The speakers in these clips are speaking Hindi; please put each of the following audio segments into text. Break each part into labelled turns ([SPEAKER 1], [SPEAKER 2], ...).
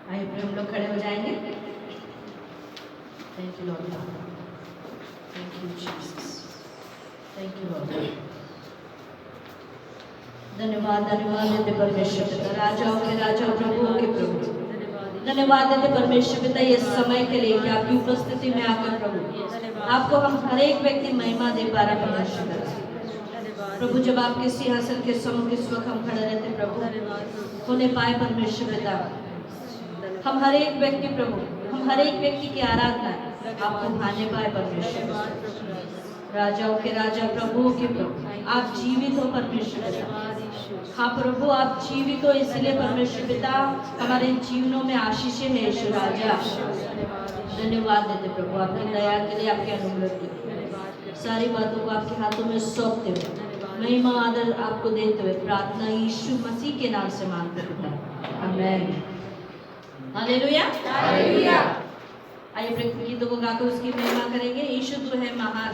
[SPEAKER 1] आइए हम लोग खड़े हो जाएंगे। Thank you Lord, thank you Jesus, thank you Lord. धन्यवाद धन्यवाद देते परमेश्वर पिता, राजाओं के राजा, प्रभुओं के प्रभु। धन्यवाद देते परमेश्वर पिता ये समय के लिए कि आपकी उपस्थिति में आकर प्रभु आपको हम हर एक व्यक्ति महिमा दे पा रहे परमेश्वर पिता। प्रभु जब आपके सिंहासन के सम्मुख इस वक्त हम खड़े रहते प्रभु होने पाए परमेश्वर पिता, हम हर एक व्यक्ति प्रभु, हम हर एक व्यक्ति की आराधना आपको भाने पाए परमेश्वर। राजाओं के राजा, प्रभुओं के प्रभु, आप जीवित हो परमेश्वर पिता। हाँ प्रभु आप जीवित हो, इसलिए परमेश्वर पिता हमारे जीवनों में आशीषें हैं यीशु राजा। धन्यवाद देते प्रभु आपकी दया के लिए, आपके अनुग्रह के लिए। सारी बातों को आपके हाथों में सौंपते हुए महिमा आदर आपको देते हुए प्रार्थना यीशु मसीह के नाम से मांगते पिता, आमीन। Hallelujah hallelujah. आइए गीतों को गाकर उसकी महिमा करेंगे। यीशु तू है महान,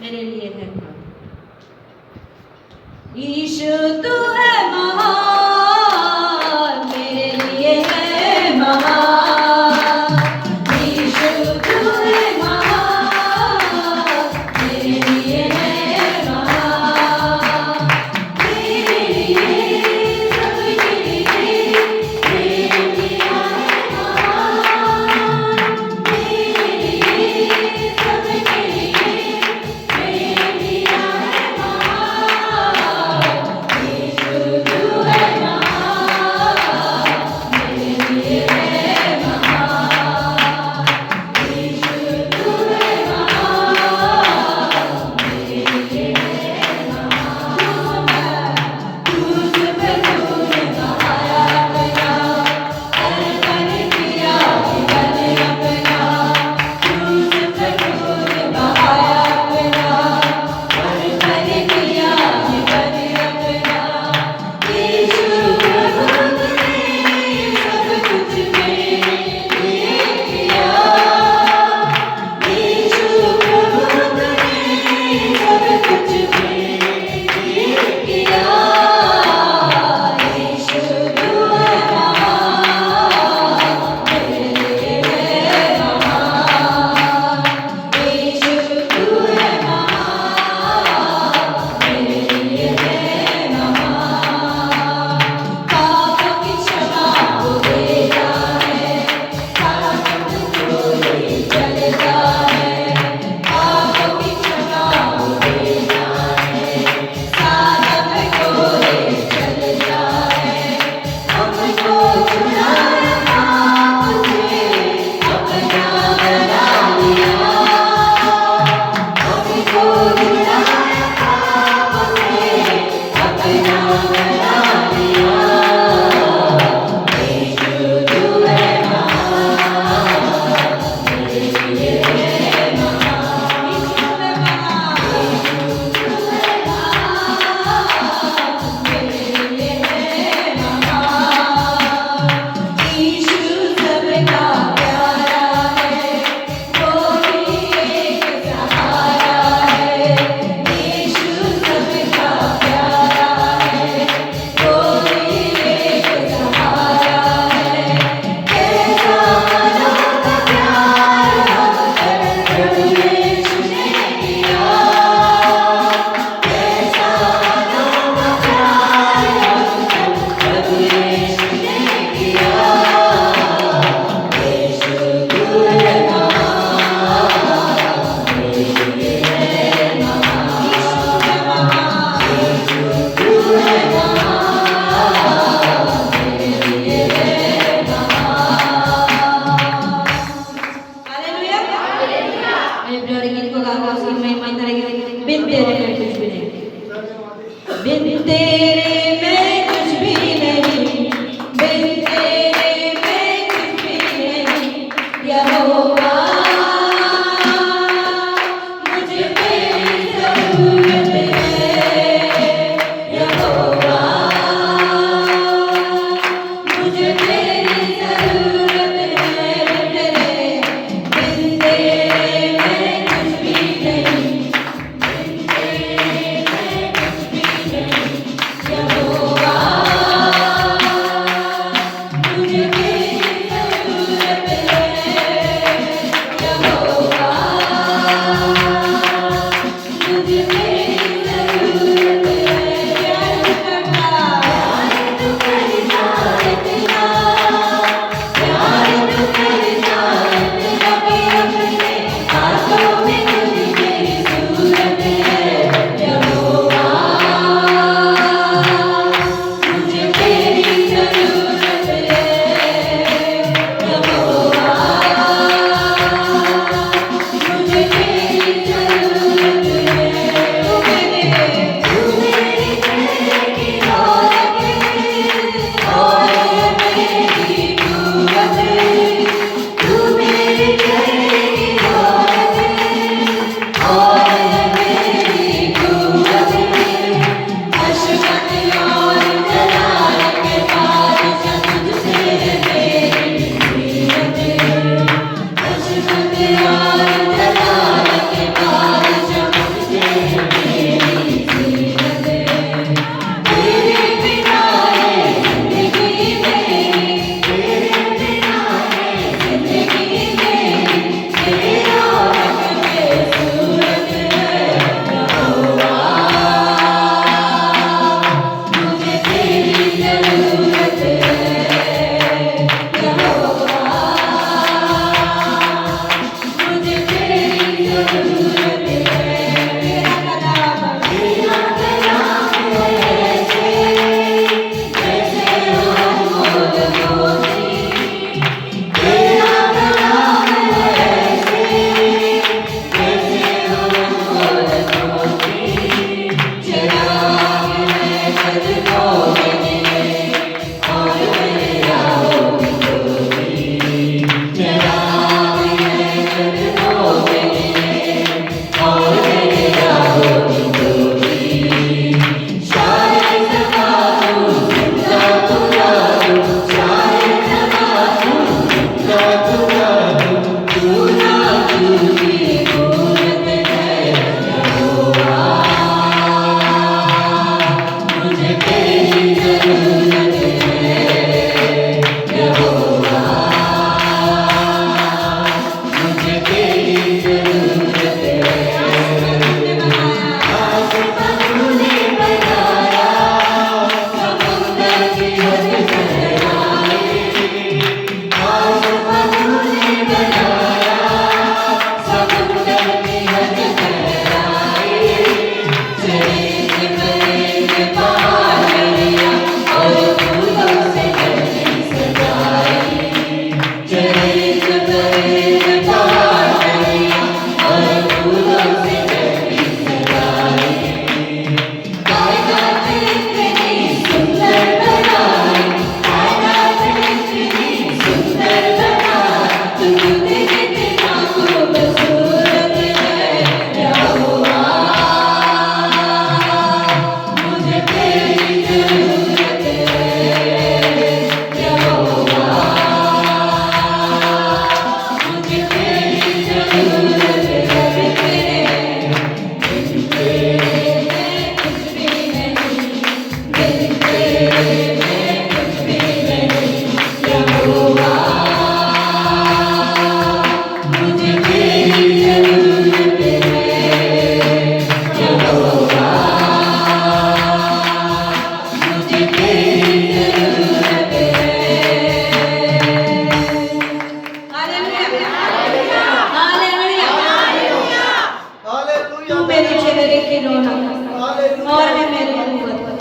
[SPEAKER 1] मेरे लिए है महान। यीशु तू है महान, मेरे लिए है महान।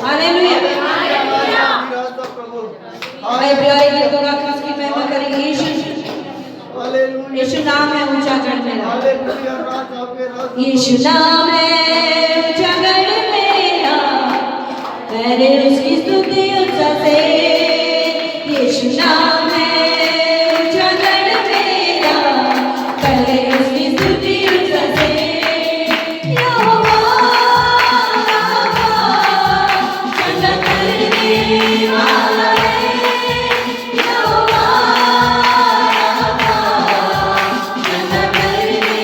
[SPEAKER 1] हालेलुया।
[SPEAKER 2] राजा प्रभु
[SPEAKER 1] आइए प्यारे गीतों का उसकी महिमा करेंगे।
[SPEAKER 2] हालेलुया
[SPEAKER 1] यीशु नाम है ऊंचा गढ़ मेरा,
[SPEAKER 2] हालेलुया राजा के राजा
[SPEAKER 1] यीशु नाम है ऊंचा गढ़ मेरा, करे उसकी स्तुति ऊंचा से। यीशु नाम है ऊंचा गढ़ मेरा, करे उसकी स्तुति ऊंचा से। यहोवा चंगा करने वाला है, यहोवा चंगा करने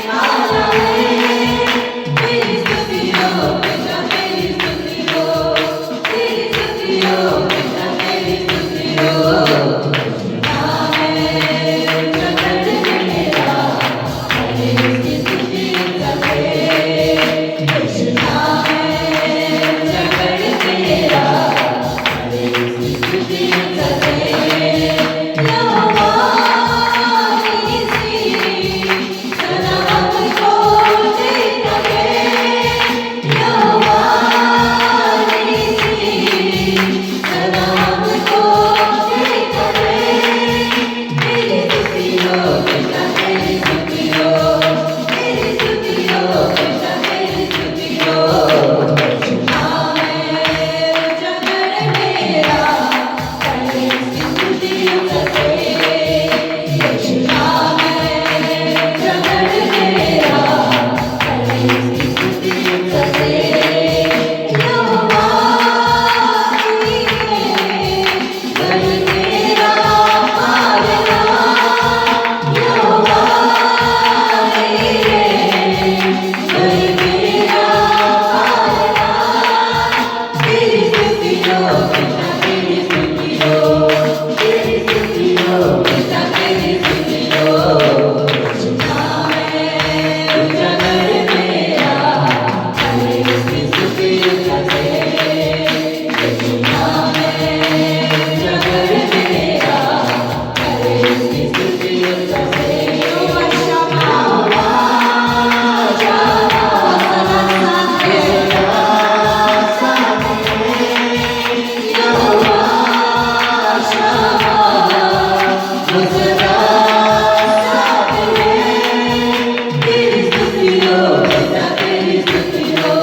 [SPEAKER 1] वाला है। तेरी स्तुति हो बेटा, तेरी स्तुति हो, तेरी स्तुति हो बेटा, तेरी स्तुति हो। नाम है ऊंचा गढ़ मेरा, करे उसकी स्तुति ऊंचा से। यीशु नाम है ऊंचा गढ़ मेरा, करे उसकी स्तुति ऊंचा से। यहोवा नीसी सदा हमको देता है, यहोवा नीसी सदा हमको देता है। तेरी स्तुति हो बेटा, तेरी स्तुति हो, तेरी स्तुति हो बेटा, तेरी स्तुति हो। यीशु नाम है ऊंचा गढ़ मेरा, करे उसकी स्तुति ऊंचा से। यीशु नाम है ऊंचा गढ़ मेरा, करे उसकी स्तुति ऊंचा से। यहोवा नीरे गढ़ मेरा पालना, यहोवा नीरे गढ़ मेरा पालना। तेरी स्तुति हो बेटा, तेरी स्तुति हो, तेरी स्तुति हो बेटा, तेरी स्तुति हो। यीशु नाम है ऊंचा गढ़ मेरा, करे उसकी स्तुति ऊंचा से। यीशु नाम है ऊंचा गढ़ मेरा, करे उसकी स्तुति ऊंचा से। यहोवा शम्मा, शम्मा, सदा साथ है। यहोवा शम्मा, वो सदा साथ है। तेरी स्तुति हो बेटा, तेरी स्तुति हो,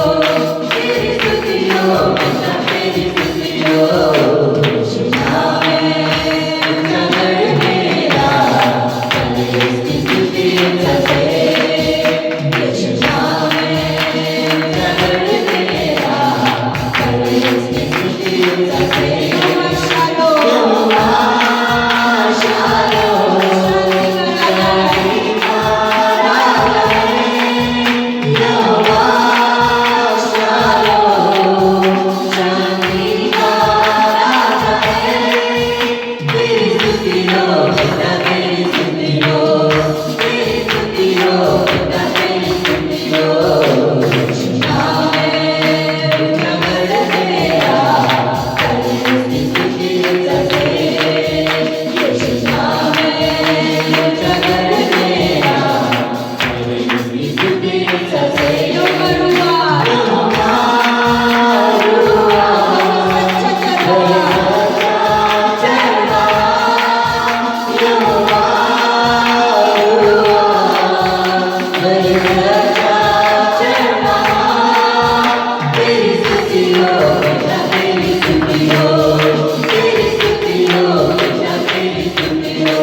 [SPEAKER 1] तेरी स्तुति हो बेटा, तेरी स्तुति हो। यीशु नाम है ऊंचा गढ़ मेरा, करे उसकी स्तुति ऊंचा से। यीशु नाम है ऊंचा गढ़ मेरा, करे उसकी स्तुति ऊंचा से। यहोवा शालोम, यहोवा शालोम, शांति का राजा है। यहोवा शालोम, शांति का राजा है। तेरी स्तुति हो बेटा, तेरी स्तुति हो, तेरी स्तुति हो बेटा, तेरी स्तुति हो। यीशु नाम है ऊंचा गढ़ मेरा, करे उसकी स्तुति ऊंचा से। यीशु नाम है ऊंचा गढ़ मेरा, करे उसकी स्तुति ऊंचा से। यहोवा रुआ, यहोवा रुआ, सच्चा चरवाहा, यहोवा रुआ, करे सच्चा चरवाहा। तेरी स्तुति हो बेटा, तेरी स्तुति हो, तेरी स्तुति हो बेटा, तेरी स्तुति हो।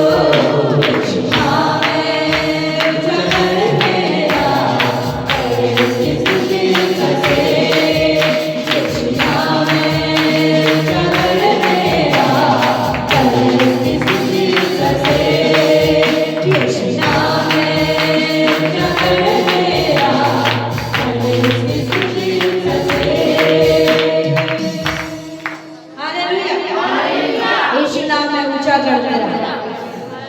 [SPEAKER 1] यीशु नाम है ऊंचा गढ़ मेरा, करे उसकी स्तुति ऊंचा से। यीशु नाम है ऊंचा गढ़ मेरा, करे उसकी स्तुति ऊंचा से। यीशु नाम है ऊंचा गढ़ मेरा, करे उसकी स्तुति ऊंचा से। हालेलुया। यीशु नाम है ऊंचा गढ़ मेरा।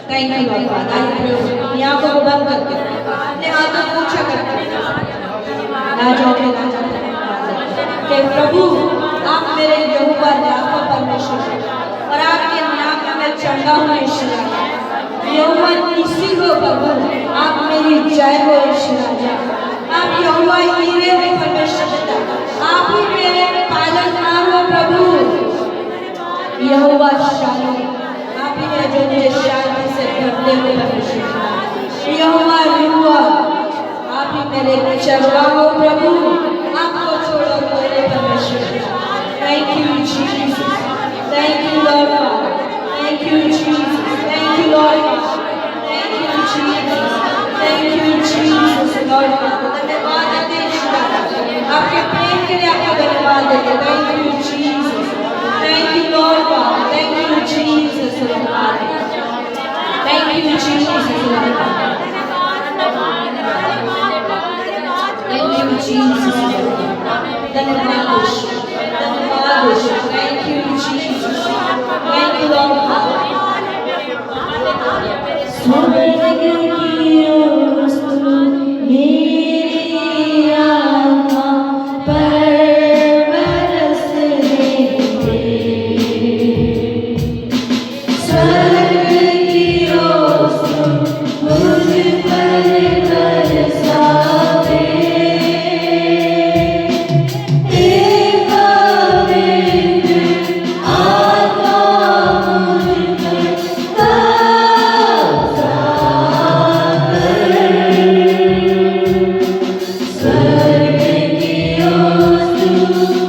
[SPEAKER 1] थैंक यू बाबा। आइए अपनी आंखों को बंद करके अपने हाथों को ऊंचा करके राजाओं के राजा के प्रभु, आप मेरे यहोवा राफा परमेश्वर हैं और आपके नाम में मैं चंगा हूँ। ईश्वर यहोवा निसी हो प्रभु, आप मेरी जय हो। ईश्वर आप यहोवा हीरे हो परमेश्वर पिता, आप ही मेरे पालनहार चढ़ाओ प्रभु, आपको छोड़ो कोई परमेश्वर। Thank you Jesus, thank you lord father, thank you Jesus, thank you lord father, thank you Jesus, thank you Jesus lord father. धन्यवाद देते हैं खुदा, आपके प्रेम के लिए आपको धन्यवाद देते हैं। Thank you Jesus, thank you lord father, thank you Jesus lord father, thank you Jesus lord father, thank you Jesus, धन्यवाद, thank you Jesus, thank you lord father. स्वर्ग की ओर मेरी आत्मा पर बरसने दे, स्वर्ग की ओर मुझ पर बरसा दे, एक पवित्र आत्मा मुझ पर बरसा कर, स्वर्ग की ओर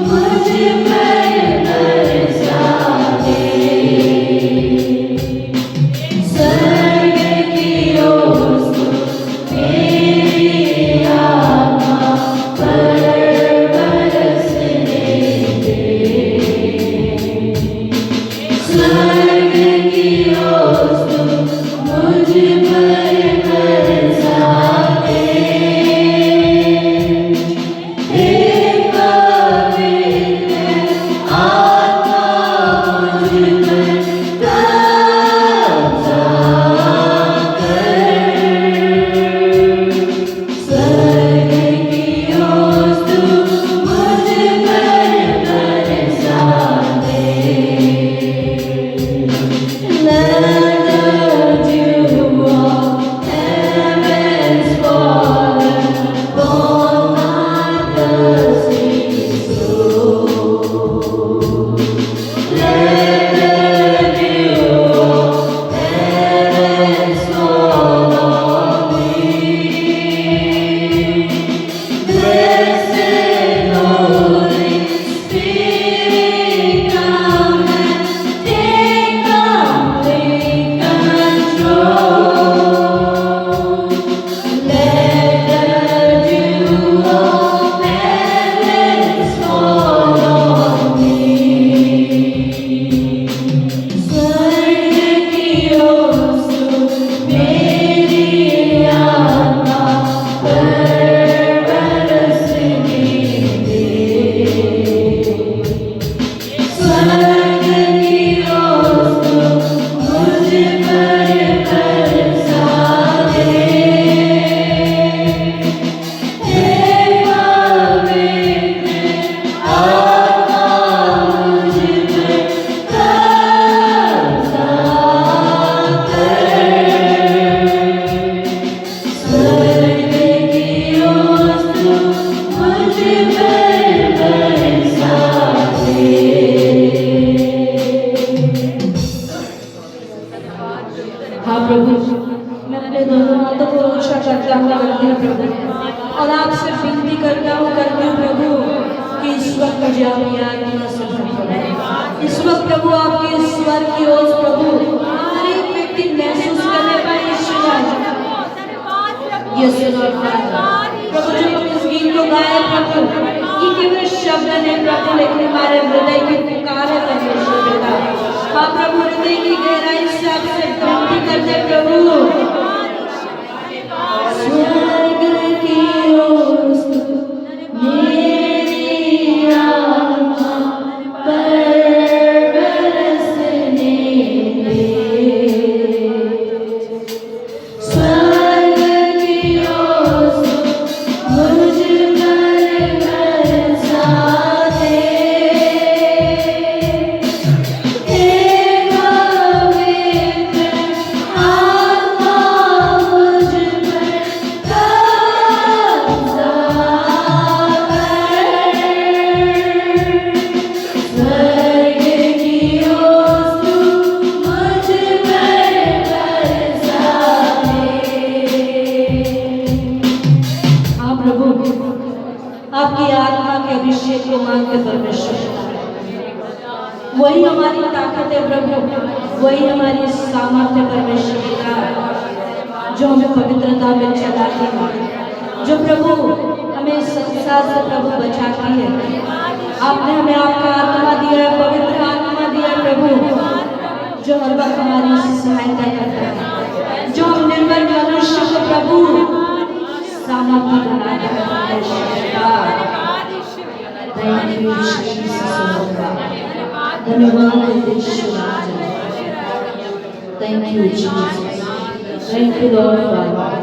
[SPEAKER 1] मुझ पर बरसा दे, स्वर्ग की ओर मेरी आत्मा पर बरसने दे, स्वर्ग की ओर मुझ पर बरसा दे, एक पवित्र आत्मा मुझ पर कब्जा कर, स्वर्ग की ओर मुझ पर बरसा दे। Let the dew of heaven's fallen upon my thirsty soul. Let the dew of heaven's fall on me. Blessed Holy Spirit, come and take complete control. Let the dew of heavens fall on me. स्वर्ग की ओर मेरी आत्मा पर बरसने दे, स्वर्ग की ओर मुझ पर बरसा दे, एक पवित्र आत्मा मुझ पर कब्जा कर, स्वर्ग की ओर मुझ पर बरसा दे। हाँ प्रभु, मैं अपने दोनों हाथों को ऊंचा करता हुआ करती हूँ प्रभु, और आपसे विनती करता हूँ प्रभु कि इस वक्त मुझे अपनी आज्ञा सुनना पड़े। इस वक्त प्रभु आपके स्वर की ओर प्रभु हर एक व्यक्ति महसूस करने पाए। यीशु लॉर्ड फादर, प्रभु जब हम इस गीत को गाए प्रभु, ये केवल शब्द नहीं प्रभु, लेकिन हमारे हृदय की पुकार है परमेश्वर पिता। हाँ प्रभु, हृदय की गहराई से आपसे विनती करते हैं प्रभु, स्वर्ग की ओर मेरी आत्मा पर बरसने दे, स्वर्ग की ओर मुझ पर बरसा दे, वही हमारी ताकत है प्रभु, वही हमारी सामर्थ्य परमेश्वर पिता, जो हमें पवित्रता में चलाती है, जो प्रभु हमें इस संसार से प्रभु बचाती है। आपने हमें आपका आत्मा दिया है, पवित्र आत्मा दिया है प्रभु, जो हर वक्त हमारी सहायता करता है, जो हम निर्बल मनुष्य को प्रभु सामर्थ्य बनाता है परमेश्वर पिता। Thank you, Jesus, Lord God. धन्यवाद देते यीशु राजा। Thank you, Jesus. Thank you, Lord God.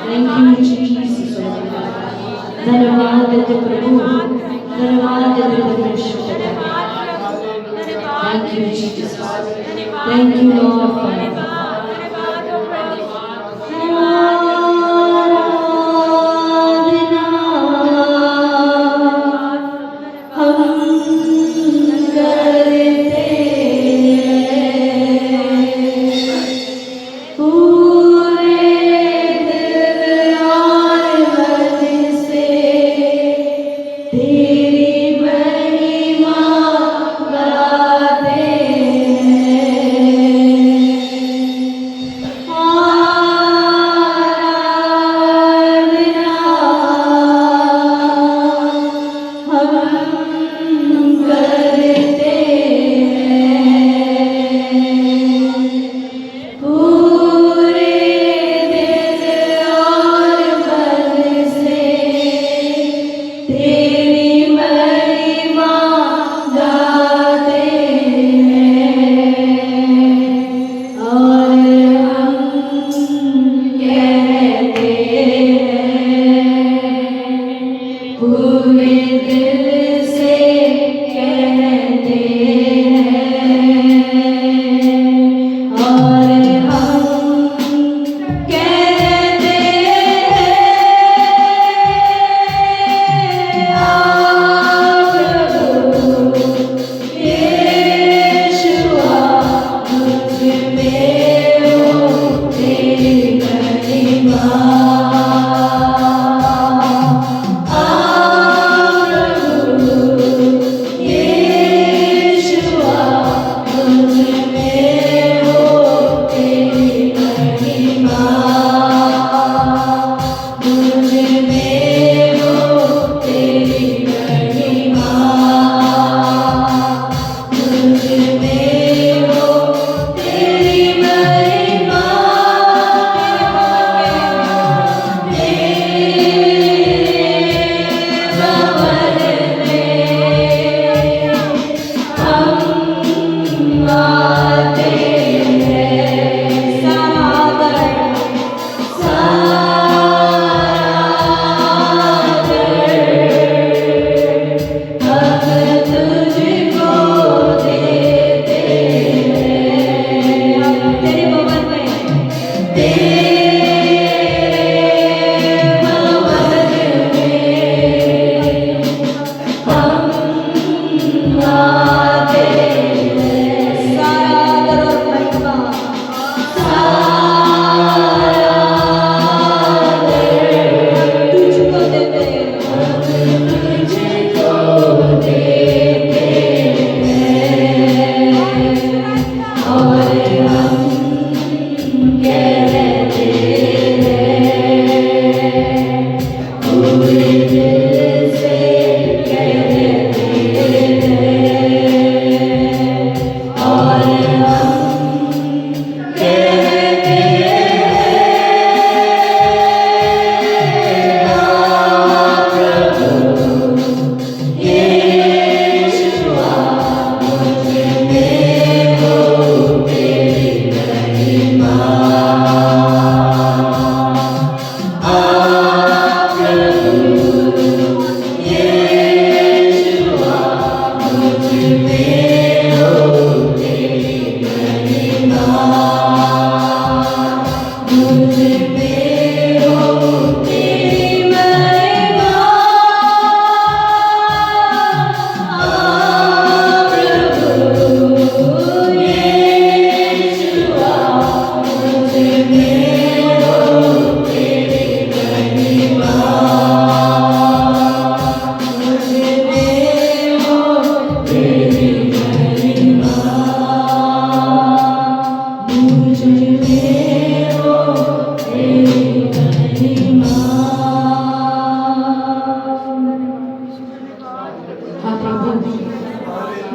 [SPEAKER 1] Thank you, Jesus, Lord God. धन्यवाद देते प्रभु, धन्यवाद देते परमेश्वर पिता। Thank you, Jesus. Thank you, Lord God.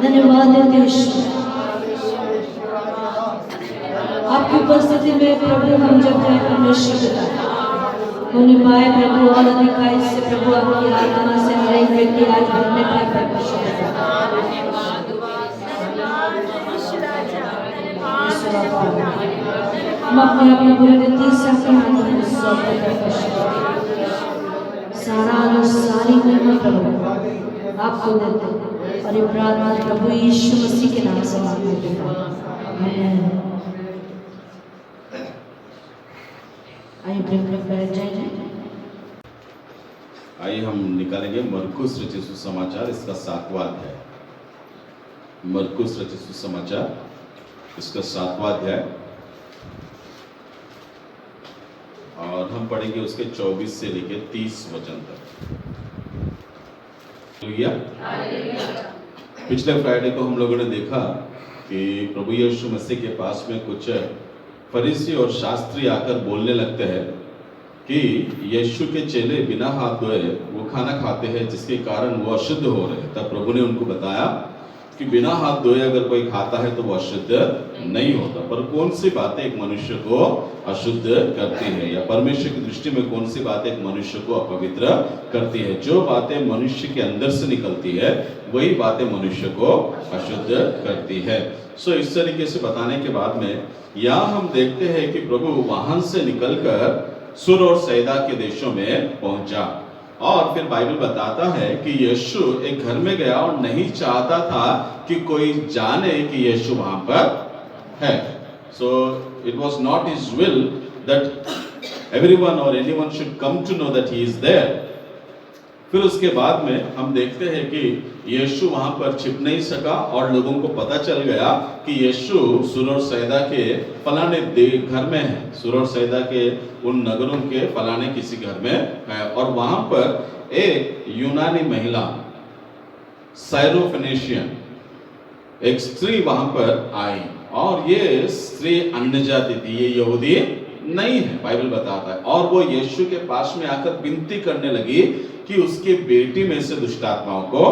[SPEAKER 1] धन्यवाद देते हैं ईश्वर। आपकी उपस्थिति में प्रभु हम जब जाए परमेश्वर पिता होने पाए प्रभु, और अधिकाई से प्रभु आपकी आराधना से हर एक व्यक्ति आज भरने पाए परमेश्वर पिता। हम अपने अपने पूरे रीति से अपने हाथों में सौंपते परमेश्वर। सारा और सारी महिमा प्रभु आपको देते हैं और ये प्रार्थना प्रभु यीशु मसीह के नाम से मांगते हैं, आमीन। आइए प्रेम बैठ जाइए।
[SPEAKER 3] आइए हम निकालेंगे मरकुस रचित सुसमाचार, इसका 7वां अध्याय। मरकुस रचित सुसमाचार, इसका 7वां अध्याय, और हम पढ़ेंगे उसके 24 से लेकर 30 वचन तक। पिछले फ्राइडे को हम लोगों ने देखा कि प्रभु यीशु मसीह के पास में कुछ फरीसी और शास्त्री आकर बोलने लगते हैं कि यीशु के चेले बिना हाथ धोए वो खाना खाते हैं, जिसके कारण वो अशुद्ध हो रहे हैं। तब प्रभु ने उनको बताया कि बिना हाथ धोए अगर कोई खाता है तो वो अशुद्ध नहीं होता। पर कौन सी बातें एक मनुष्य को अशुद्ध करती है, या परमेश्वर की दृष्टि में कौन सी बातें एक मनुष्य को अपवित्र करती है? जो बातें मनुष्य के अंदर से निकलती है वही बातें मनुष्य को अशुद्ध करती है। सो इस तरीके से बताने के बाद में यहाँ हम देखते हैं कि प्रभु वहां से निकलकर सुर और सैदा के देशों में पहुंचा, और फिर बाइबल बताता है कि यीशु एक घर में गया और नहीं चाहता था कि कोई जाने कि यीशु वहां पर है। So it was not his will that everyone और anyone should come to know that he is there. फिर उसके बाद में हम देखते हैं कि यीशु वहां पर छिप नहीं सका और लोगों को पता चल गया कि यीशु सुर और सैदा के फलाने घर में है, सुर और सैदा के उन नगरों के फलाने किसी घर में है। और वहां पर एक यूनानी महिला, साइरोफेनिशियन एक स्त्री वहां पर आई, और ये स्त्री अन्य जाति थी, ये यहूदी नहीं है, बाइबल बताता है। और वो यीशु के पास में आकर विनती करने लगी कि उसकी बेटी में से दुष्ट आत्माओं को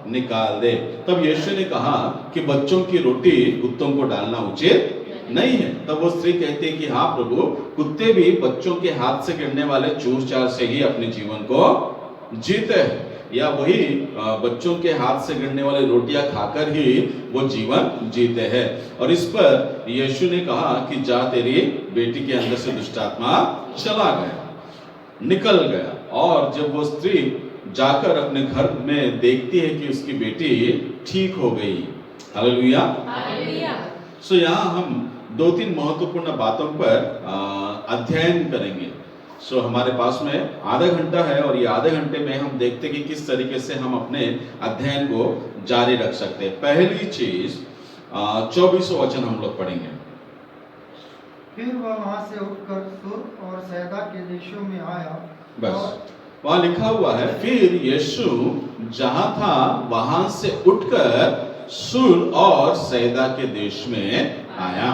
[SPEAKER 3] निकाल दे। तब यीशु ने कहा कि बच्चों की रोटी कुत्तों को डालना उचित नहीं है। तब वो स्त्री कहती है कि हाँ प्रभु, कुत्ते भी बच्चों के हाथ से गिरने वाले चूर चार से ही अपने जीवन को जीते हैं, या वही बच्चों के हाथ से गिरने वाली रोटियां खाकर ही वो जीवन जीते हैं। और इस पर यीशु ने कहा कि जा, तेरी बेटी के अंदर से दुष्ट आत्मा चला गया, निकल गया। और जब वो स्त्री जाकर अपने घर में देखती है कि उसकी बेटी ठीक हो गई। हालेलुया। सो यहाँ हम 2-3 महत्वपूर्ण बातों पर अध्ययन करेंगे। सो हमारे पास में आधा घंटा है, और ये आधे घंटे में हम देखते कि किस तरीके से हम अपने अध्ययन को जारी रख सकते हैं। पहली चीज 24वां वचन हम लोग पढ़ेंगे।
[SPEAKER 2] फिर वह वहां से उठकर सुर और सैदा के देशों में आया।
[SPEAKER 3] बस वहां लिखा हुआ है, फिर यीशु जहां था वहां से उठकर सुर और सैदा के देश में आया।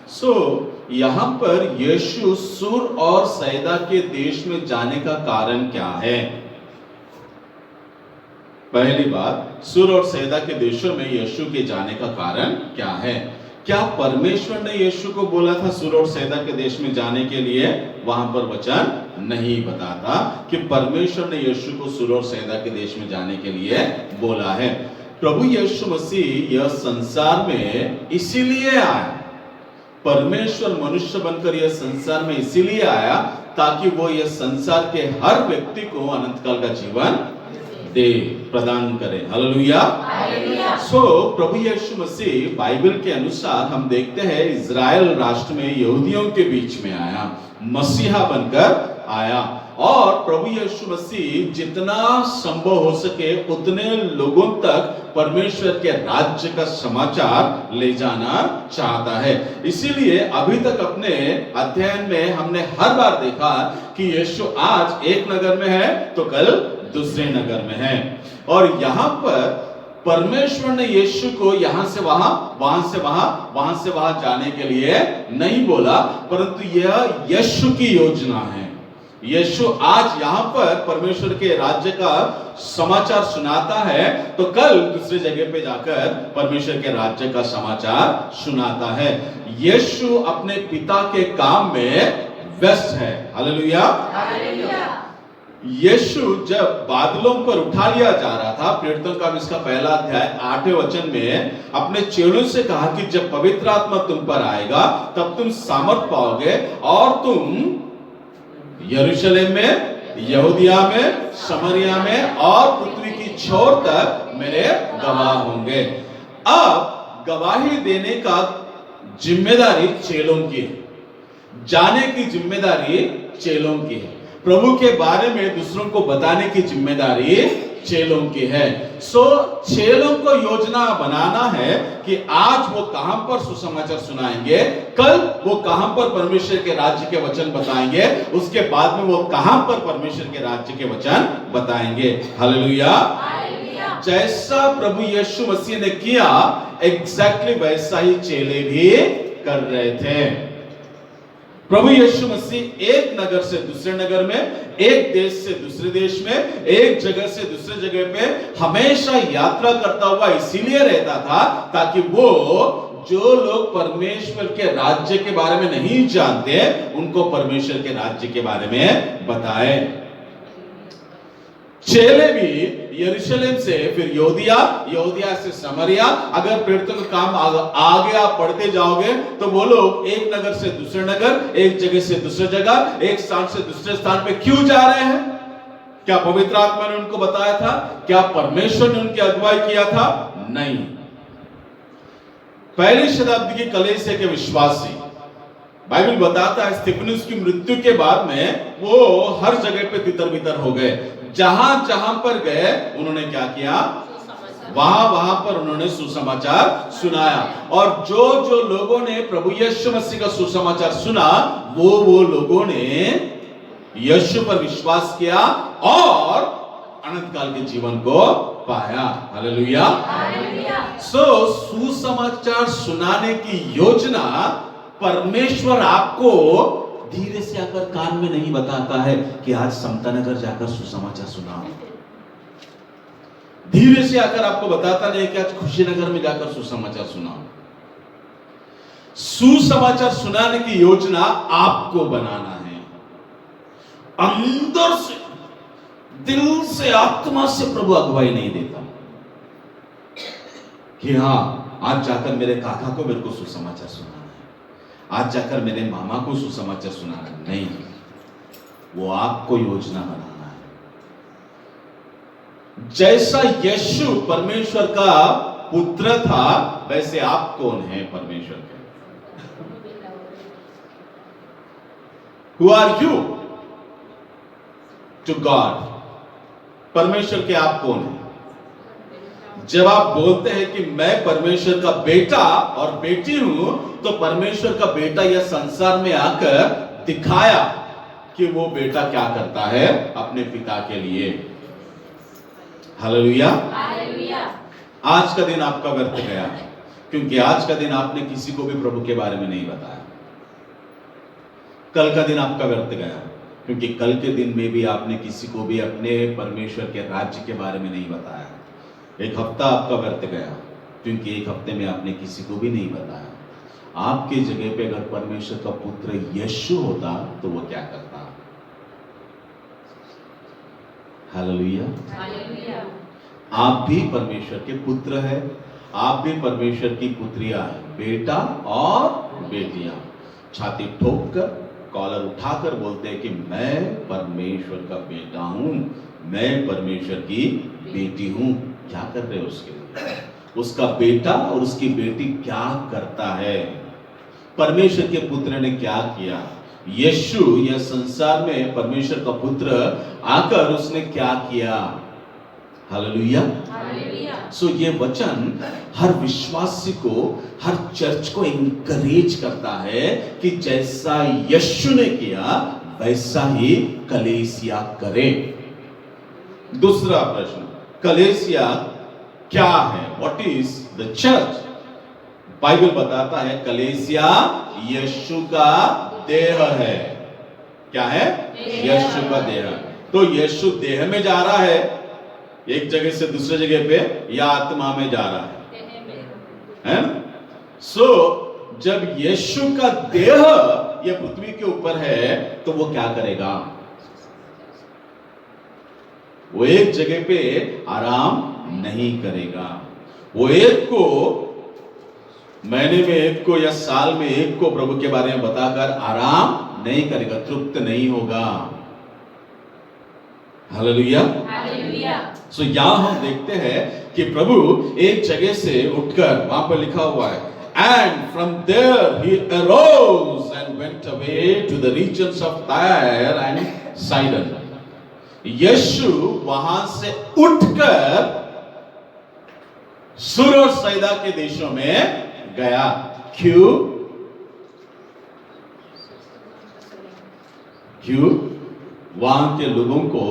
[SPEAKER 3] सो यहाँ पर यीशु सुर और सैदा के देश में जाने का कारण क्या है? पहली बात, सुर और सैदा के देशों में यीशु के जाने का कारण क्या है? क्या परमेश्वर ने यीशु को बोला था सुर और सैदा के देश में जाने के लिए? वहां पर वचन नहीं बताता कि परमेश्वर ने यीशु को सुर और सैदा के देश में जाने के लिए बोला है। प्रभु यीशु मसीह यह संसार में इसीलिए आया, परमेश्वर मनुष्य बनकर यह संसार में इसीलिए आया ताकि वो यह संसार के हर व्यक्ति को अनंत काल का जीवन दे, प्रदान करे। हालेलुया। सो प्रभु यीशु मसीह बाइबल के अनुसार हम देखते हैं इजराइल राष्ट्र में यहूदियों के बीच में आया, मसीहा बनकर आया, और प्रभु यीशु मसीह जितना संभव हो सके उतने लोगों तक परमेश्वर के राज्य का समाचार ले जाना चाहता है। इसीलिए अभी तक अपने अध्ययन में हमने हर बार देखा कि यीशु आज एक नगर में है तो कल दूसरे नगर में है, और यहाँ पर परमेश्वर ने यीशु को यहाँ से वहां, वहां से वहां, वहां से वहां जाने के लिए नहीं बोला, परंतु यह यीशु की योजना है। यीशु आज यहाँ पर परमेश्वर के राज्य का समाचार सुनाता है, तो कल दूसरी जगह पे जाकर परमेश्वर के राज्य का समाचार सुनाता है। यीशु अपने पिता के काम में व्यस्त है। हालेलुया। यीशु जब बादलों पर उठा लिया जा रहा था, प्रेरितों का इसका पहला अध्याय 8वें वचन में अपने चेलों से कहा कि जब पवित्र आत्मा तुम पर आएगा तब तुम सामर्थ पाओगे और तुम यरूशलेम में, यहूदिया में, समरिया में और पृथ्वी की छोर तक मेरे गवाह होंगे। अब गवाही देने का जिम्मेदारी चेलों की है, जाने की जिम्मेदारी चेलों की है, प्रभु के बारे में दूसरों को बताने की जिम्मेदारी चेलों की है। सो चेलों को योजना बनाना है कि आज वो कहां पर सुसमाचार सुनाएंगे, कल वो कहां पर परमेश्वर के राज्य के वचन बताएंगे, उसके बाद में वो कहां पर परमेश्वर के राज्य के वचन बताएंगे। हालेलुया। जैसा प्रभु यीशु मसीह ने किया, एग्जैक्टली वैसा ही चेले भी कर रहे थे। प्रभु यीशु मसीह एक नगर से दूसरे नगर में, एक देश से दूसरे देश में, एक जगह से दूसरे जगह पे हमेशा यात्रा करता हुआ इसीलिए रहता था ताकि वो जो लोग परमेश्वर के राज्य के बारे में नहीं जानते उनको परमेश्वर के राज्य के बारे में बताए। चेले भी यरूशलेम से फिर यहूदिया, यहूदिया से समरिया, अगर प्रेरितों का काम आगे आप पढ़ते जाओगे तो वो लोग एक नगर से दूसरे नगर, एक जगह से दूसरे जगह, एक स्थान से दूसरे स्थान पे क्यों जा रहे हैं? क्या पवित्र आत्मा ने उनको बताया था? क्या परमेश्वर ने उनकी अगुवाई किया था? नहीं। पहली शताब्दी की कलीसिया के विश्वासी, बाइबल बताता है स्तिफनुस की मृत्यु के बाद में वो हर जगह पे तितर बितर हो गए। जहां जहां पर गए उन्होंने क्या किया? वहां पर उन्होंने सुसमाचार सुनाया। और जो जो लोगों ने प्रभु यीशु मसीह का सुसमाचार सुना, वो लोगों ने यीशु पर विश्वास किया और अनंत काल के जीवन को पाया। हालेलुया। सो सुसमाचार सुनाने की योजना परमेश्वर आपको धीरे से आकर कान में नहीं बताता है कि आज समता नगर जाकर सुसमाचार सुनाओ। धीरे से आकर आपको बताता नहीं कि आज खुशीनगर में जाकर सुसमाचार सुनाओ। सुसमाचार सुनाने की योजना आपको बनाना है। अंदर से, दिल से, आत्मा से प्रभु अगुवाई नहीं देता कि हां आज जाकर मेरे काका को मेरे को सुसमाचार सुनाना है, आज जाकर मेरे मामा को सुसमाचार सुनाना है। नहीं, वो आपको योजना बनाना है। जैसा यीशु परमेश्वर का पुत्र था, वैसे आप कौन हैं परमेश्वर के? Who are you to God? परमेश्वर के आप कौन हैं? जब आप बोलते हैं कि मैं परमेश्वर का बेटा और बेटी हूं, तो परमेश्वर का बेटा यह संसार में आकर दिखाया कि वो बेटा क्या करता है अपने पिता के लिए। हालेलुया। आज का दिन आपका व्यर्थ गया, क्योंकि आज का दिन आपने किसी को भी प्रभु के बारे में नहीं बताया। कल का दिन आपका व्यर्थ गया, क्योंकि कल के दिन में भी आपने किसी को भी अपने परमेश्वर के राज्य के बारे में नहीं बताया। एक हफ्ता आपका व्यर्थ गया, क्योंकि एक हफ्ते में आपने किसी को भी नहीं बताया। आपकी जगह पे अगर परमेश्वर का पुत्र यीशु होता तो वो क्या करता? हालेलुया। आप भी परमेश्वर के पुत्र हैं, आप भी परमेश्वर की पुत्रियां हैं, बेटा और बेटियां। छाती ठोक कर, कॉलर उठाकर बोलते हैं कि मैं परमेश्वर का बेटा हूं, मैं परमेश्वर की बेटी हूं। क्या कर रहे हो उसके लिए? उसका बेटा और उसकी बेटी क्या करता है? परमेश्वर के पुत्र ने क्या किया? यीशु यह संसार में परमेश्वर का पुत्र आकर उसने क्या किया? हालेलुया। सो ये वचन हर विश्वासी को, हर चर्च को इंकरेज करता है कि जैसा यीशु ने किया वैसा ही कलीसिया करे। दूसरा प्रश्न, कलीसिया क्या है? What is the church? Bible बताता है कलीसिया यीशु का देह है। क्या है? यीशु का देह। तो यीशु देह में जा रहा है एक जगह से दूसरे जगह पे, या आत्मा में जा रहा है ना? सो जब यीशु का देह ये पृथ्वी के ऊपर है तो वो क्या करेगा? वो एक जगह पे आराम नहीं करेगा। वो एक को महीने में एक को या साल में एक को प्रभु के बारे में बताकर आराम नहीं करेगा, तृप्त नहीं होगा। हालेलुया। सो यहां हम देखते हैं कि प्रभु एक जगह से उठकर, वहां पर लिखा हुआ है, and from there he arose and went away to the regions of Tyre and Sidon. यीशु वहां से उठकर सुर और सैदा के देशों में गया। क्यों? वहां के लोगों को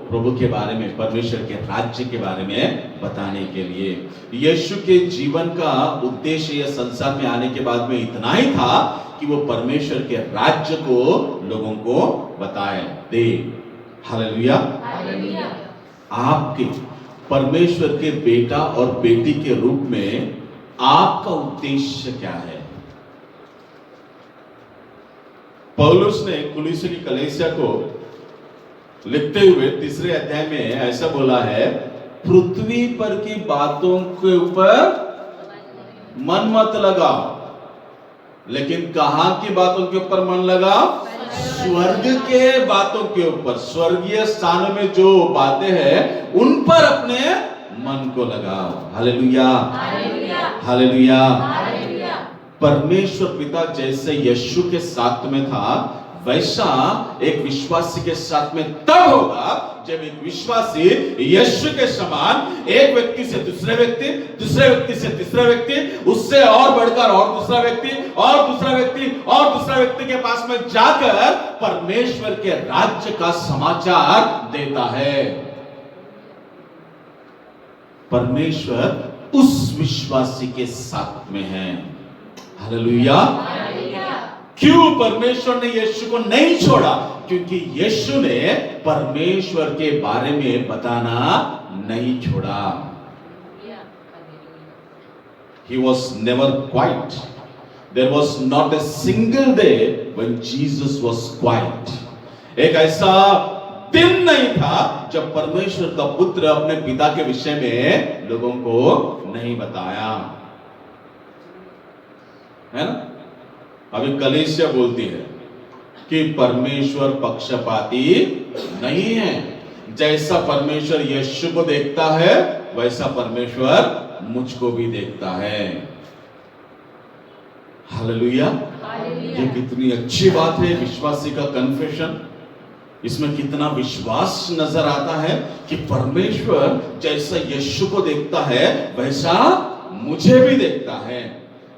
[SPEAKER 3] प्रभु के बारे में, परमेश्वर के राज्य के बारे में बताने के लिए। यीशु के जीवन का उद्देश्य यह संसार में आने के बाद में इतना ही था कि वो परमेश्वर के राज्य को लोगों को बताए दे। हालेलुया। आपके परमेश्वर के बेटा और बेटी के रूप में आपका उद्देश्य क्या है? पौलुस ने कुलीसियों की कलीसिया को लिखते हुए 3 अध्याय में ऐसा बोला है, पृथ्वी पर की बातों के ऊपर मन मत लगाओ, लेकिन कहां की बातों के ऊपर मन लगाओ? स्वर्ग के बातों के ऊपर, स्वर्गीय स्थान में जो बातें हैं उन पर अपने मन को लगाओ। Hallelujah, hallelujah. परमेश्वर पिता जैसे यीशु के साथ में था, वैसा एक विश्वासी के साथ में तब होगा जब एक विश्वासी यीशु के समान एक व्यक्ति से दूसरे व्यक्ति, दूसरे व्यक्ति से तीसरे व्यक्ति, उससे और बढ़कर और दूसरा व्यक्ति और दूसरा व्यक्ति और दूसरा व्यक्ति के पास में जाकर परमेश्वर के राज्य का समाचार देता है। परमेश्वर उस विश्वासी के साथ में है। हालेलुया। क्यों परमेश्वर ने यीशु को नहीं छोड़ा? क्योंकि यीशु ने परमेश्वर के बारे में बताना नहीं छोड़ा। He was never quiet. There was not a single day when Jesus was quiet. एक ऐसा दिन नहीं था जब परमेश्वर का पुत्र अपने पिता के विषय में लोगों को नहीं बताया, है ना? अभी कलीसिया बोलती है कि परमेश्वर पक्षपाती नहीं है। जैसा परमेश्वर यीशु को देखता है वैसा परमेश्वर मुझको भी देखता है। हालेलुया। ये कितनी अच्छी बात है, विश्वासी का कन्फेशन। इसमें कितना विश्वास नजर आता है कि परमेश्वर जैसा यीशु को देखता है वैसा मुझे भी देखता है।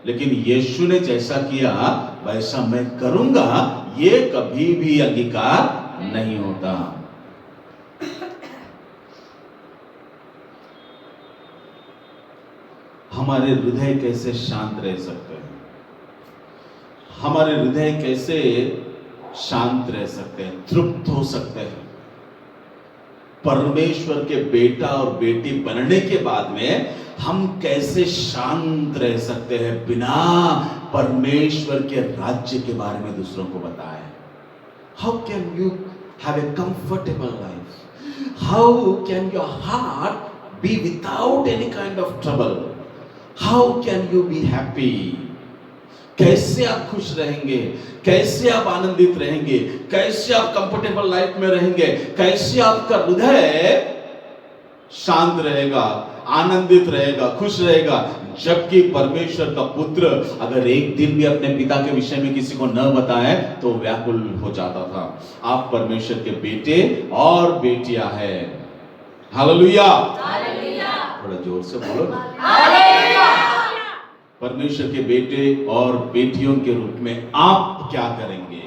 [SPEAKER 3] लेकिन यीशु ने जैसा किया वैसा मैं करूंगा, ये कभी भी अंगीकार नहीं होता। हमारे हृदय कैसे शांत रह सकते हैं? हमारे हृदय कैसे शांत रह सकते हैं, तृप्त हो सकते हैं? परमेश्वर के बेटा और बेटी बनने के बाद में हम कैसे शांत रह सकते हैं बिना परमेश्वर के राज्य के बारे में दूसरों को बताए? How can you have a comfortable life? How can your heart be without any kind of trouble? How can you be happy? कैसे आप खुश रहेंगे? कैसे आप आनंदित रहेंगे? कैसे आप कंफर्टेबल लाइफ में रहेंगे? कैसे आपका हृदय शांत रहेगा, आनंदित रहेगा, खुश रहेगा? जबकि परमेश्वर का पुत्र अगर एक दिन भी अपने पिता के विषय में किसी को न बताए तो व्याकुल हो जाता था। आप परमेश्वर के बेटे और बेटियां हैं। हालेलुया। थोड़ा जोर से बोलो। परमेश्वर के बेटे और बेटियों के रूप में आप क्या करेंगे?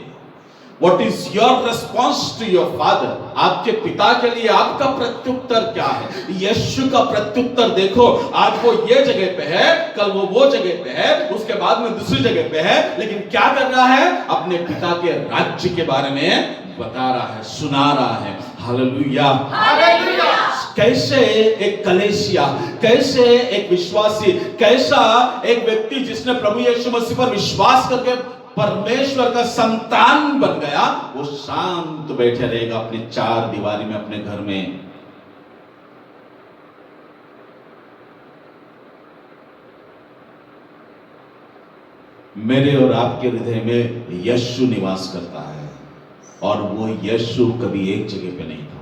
[SPEAKER 3] What is your response to your father? आपके पिता के लिए आपका प्रत्युत्तर क्या है? यीशु का प्रत्युत्तर देखो, आज वो ये जगह पे है, कल वो जगह पे है, उसके बाद में दूसरी जगह पे है, लेकिन क्या कर रहा है? अपने पिता के राज्य के बारे में बता रहा है, सुना रहा है। हालेलुया।
[SPEAKER 2] हालेलुया।
[SPEAKER 3] कैसे एक कलीसिया, कैसे एक विश्वासी, कैसा एक व्यक्ति जिसने प्रभु यीशु मसीह पर विश्वास करके परमेश्वर का संतान बन गया, वो शांत बैठे रहेगा अपनी चार दीवारी में, अपने घर में। मेरे और आपके हृदय में यीशु निवास करता है, और वो यीशु कभी एक जगह पे नहीं था।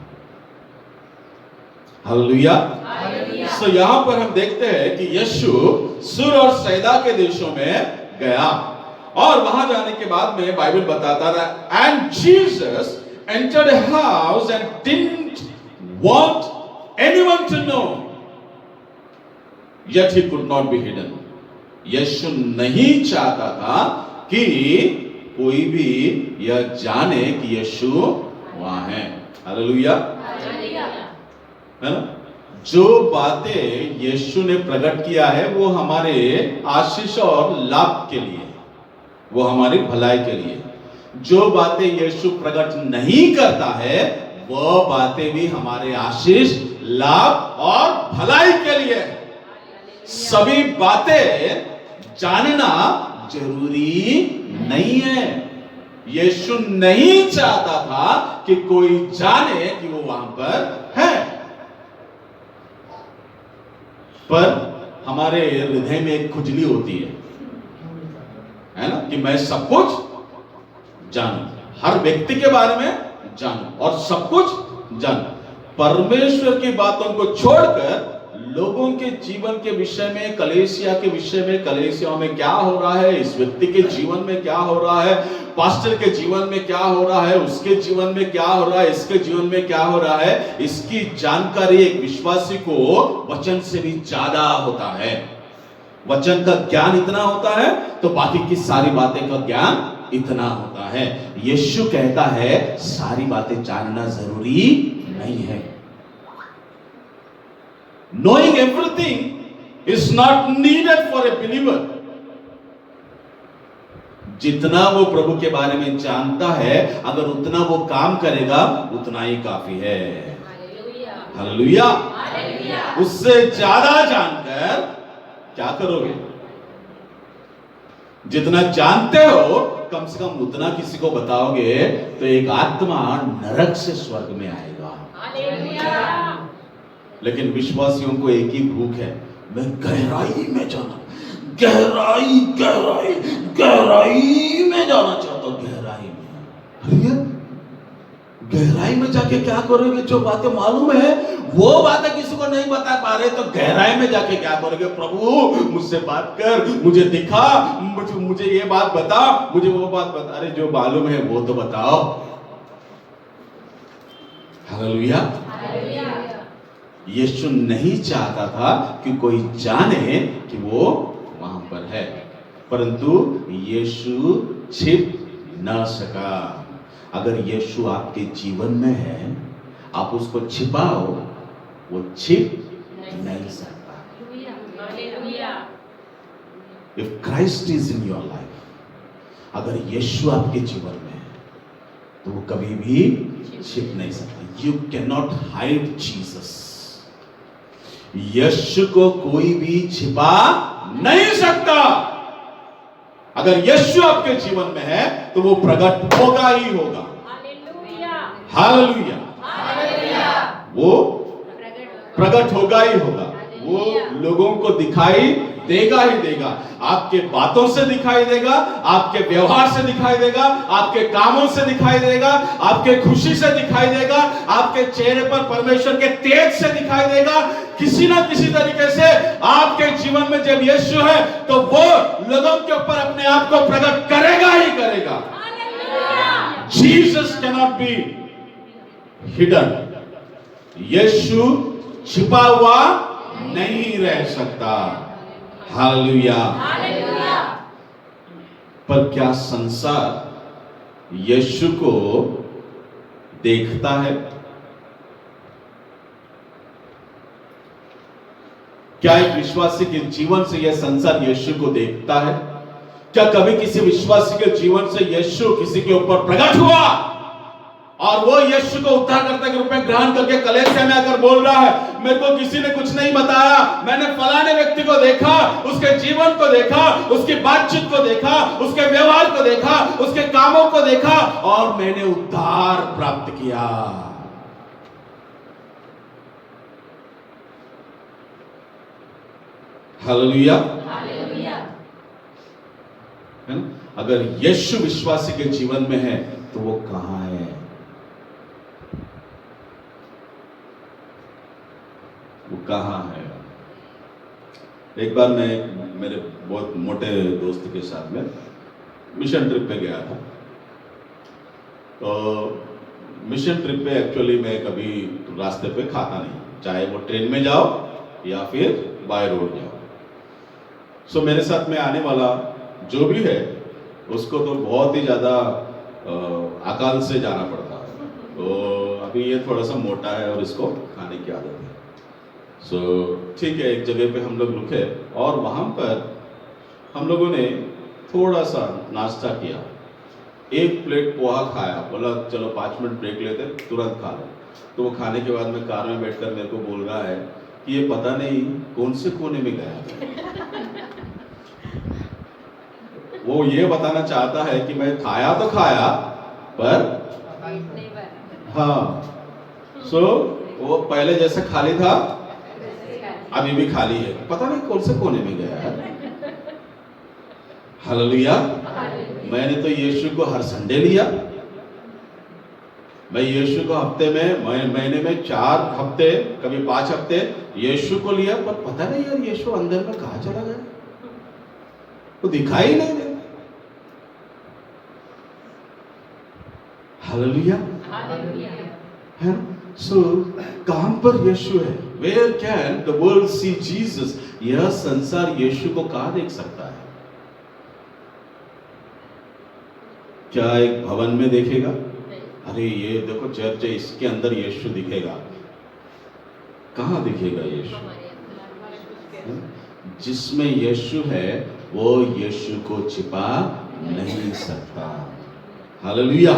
[SPEAKER 3] हालेलुया। सो यहां पर हम देखते हैं कि यीशु सुर और सैदा के देशों में गया, और वहां जाने के बाद में बाइबल बताता रहा, and Jesus entered a house and didn't want anyone to know, yet he could not be hidden. Yeshu नहीं चाहता था कि कोई भी यह जाने कि यीशु वहां है। हालेलुया। है ना? जो बातें यीशु ने प्रकट किया है वो हमारे आशीष और लाभ के लिए, वो हमारी भलाई के लिए। जो बातें यीशु प्रकट नहीं करता है वो बातें भी हमारे आशीष, लाभ और भलाई के लिए। सभी बातें जानना जरूरी नहीं है। यीशु नहीं चाहता था कि कोई जाने कि वो वहां पर है, पर हमारे हृदय में एक खुजली होती है ना, कि मैं सब कुछ जानूं, हर व्यक्ति के बारे में जानूं और सब कुछ जानूं। परमेश्वर की बातों को छोड़कर लोगों के जीवन के विषय में, कलीसिया के विषय में, कलीसिया में क्या हो रहा है, इस व्यक्ति के जीवन में क्या हो रहा है, पास्टर के जीवन में क्या हो रहा है, उसके जीवन में क्या हो रहा है, इसके जीवन में क्या हो रहा है, इसकी जानकारी एक विश्वासी को वचन से भी ज्यादा होता है। वचन का ज्ञान इतना होता है तो बाकी की सारी बातें का ज्ञान इतना होता है। यीशु कहता है सारी बातें जानना जरूरी नहीं है। Knowing everything is not needed for a believer. जितना वो प्रभु के बारे में जानता है, अगर उतना वो काम करेगा उतना ही काफी है। हालेलुया। उससे ज्यादा जानकर क्या करोगे? जितना जानते हो कम से कम उतना किसी को बताओगे तो एक आत्मा नरक से स्वर्ग में आएगा। लेकिन विश्वासियों को एक ही भूख है, मैं गहराई में जाना, गहराई गहराई गहराई में जाना चाहता हूं। गहराई में, अरे गहराई में जाके क्या करोगे? जो बातें मालूम है वो बातें किसी को नहीं बता पा रहे तो गहराई में जाके क्या करोगे? प्रभु मुझसे बात कर, मुझे दिखा, मुझे ये बात बता, मुझे वो बात बता। अरे जो मालूम है वो तो बताओ। हालेलुया। यीशु नहीं चाहता था कि कोई जाने कि वो वहां पर है, परंतु यीशु छिप न सका। अगर यीशु आपके जीवन में है, आप उसको छिपाओ, वो छिप नहीं सकता। If Christ is in your life, अगर यीशु आपके जीवन में है तो वो कभी भी छिप नहीं सकता। यू कैन नॉट हाइड जीसस। यीशु को कोई भी छिपा नहीं सकता। अगर यीशु आपके जीवन में है तो वो प्रकट होगा ही होगा। हालेलुया। वो प्रकट होगा ही होगा। वो लोगों को दिखाई देगा ही देगा। आपके बातों से दिखाई देगा, आपके व्यवहार से दिखाई देगा, आपके कामों से दिखाई देगा, आपके खुशी से दिखाई देगा, आपके चेहरे पर परमेश्वर के तेज से दिखाई देगा। किसी ना किसी तरीके से आपके जीवन में जब यीशु है तो वो लोगों के ऊपर अपने आप को प्रकट करेगा ही करेगा। Jesus cannot be hidden. Yeshu छिपा हुआ नहीं रह सकता। हालेलुया। पर क्या संसार यीशु को देखता है? क्या एक विश्वासी के जीवन से यह संसार यीशु को देखता है? क्या कभी किसी विश्वासी के जीवन से यीशु किसी के ऊपर प्रकट हुआ? और वो यीशु को उद्धारकर्ता के रूप में ग्रहण करके कलीसिया में आकर बोल रहा है, मेरे को किसी ने कुछ नहीं बताया, मैंने फलाने व्यक्ति को देखा, उसके जीवन को देखा, उसकी बातचीत को देखा, उसके व्यवहार को देखा, उसके कामों को देखा और मैंने उद्धार प्राप्त किया। हालेलुया। है ना? अगर यीशु विश्वासी के जीवन में है तो वो कहां है? वो कहां है? एक बार मैं मेरे बहुत मोटे दोस्त के साथ में मिशन ट्रिप पे गया था। तो मिशन ट्रिप पे एक्चुअली मैं कभी रास्ते पे खाता नहीं, चाहे वो ट्रेन में जाओ या फिर बाय रोड जाओ। सो मेरे साथ में आने वाला जो भी है उसको तो बहुत ही ज़्यादा अकाल से जाना पड़ता है। तो अभी ये थोड़ा सा मोटा है और इसको खाने की आदत है। सो ठीक है, एक जगह पे हम लोग रुके और वहाँ पर हम लोगों ने थोड़ा सा नाश्ता किया, एक प्लेट पोहा खाया, बोला चलो 5 मिनट ब्रेक लेते तुरंत खा लो। तो वो खाने के बाद में कार में बैठकर मेरे को बोल रहा है कि ये पता नहीं कौन से कोने में गया। वो ये बताना चाहता है कि मैं खाया तो खाया पर हाँ, सो वो पहले जैसे खाली था अभी भी खाली है, पता नहीं कौन से कोने में गया है। हालेलुया। मैंने तो यीशु को हर संडे लिया, मैं यीशु को हफ्ते में महीने में 4 हफ्ते कभी 5 हफ्ते यीशु को लिया, पर पता नहीं यार यीशु अंदर में कहाँ चला गया, वो दिखाई नहीं दे। हालेलुया। है सो कहां पर यीशु है? Where can the world see Jesus? यह संसार यीशु को कहां देख सकता है? क्या एक भवन में देखेगा? अरे ये देखो चर्च है, इसके अंदर यीशु दिखेगा। कहां दिखेगा यीशु? जिसमें यीशु है वो यीशु को छिपा नहीं सकता। हालेलुया।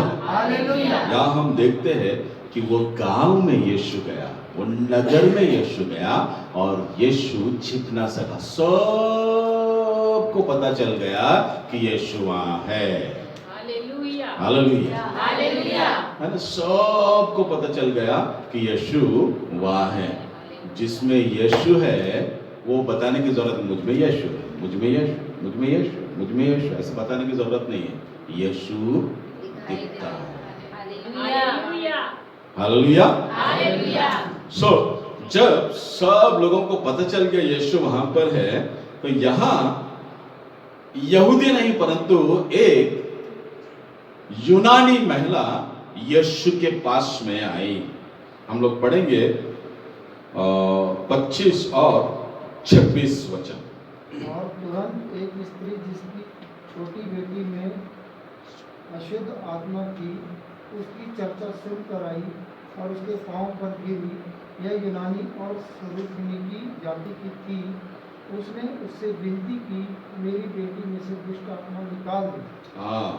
[SPEAKER 3] यहाँ हम देखते हैं कि वो गांव में यीशु गया, वो नगर में यीशु गया और यीशु छिप ना सका। सबको पता चल गया कि यीशु वहां है। हालेलुया। है ना? सबको पता चल गया कि यीशु वहां है। जिसमें यीशु है वो बताने की जरूरत नहीं, मुझ में यीशु है, मुझ में यीशु, मुझ में यीशु, मुझ में यीशु, ऐसे बताने की जरूरत नहीं है। यीशु दिखता है। हालेलुया। सो जब सब लोगों को पता चल गया यीशु वहां पर है, तो यहां यहूदी नहीं परंतु एक यूनानी महिला यीशु के पास में आई। हम लोग पढ़ेंगे 25 और 26 वचन।
[SPEAKER 2] और तुरंत एक स्त्री जिसकी छोटी बेटी में अशुद्ध आत्मा थी उसकी चर्चा सुनकर आई और उसके पांव पर गिरी। यह यूनानी और सुरुफिनिकी जाति की थी। उसने उससे विनती की, मेरी बेटी में से दुष्ट आत्मा निकाल दे।
[SPEAKER 3] हाँ,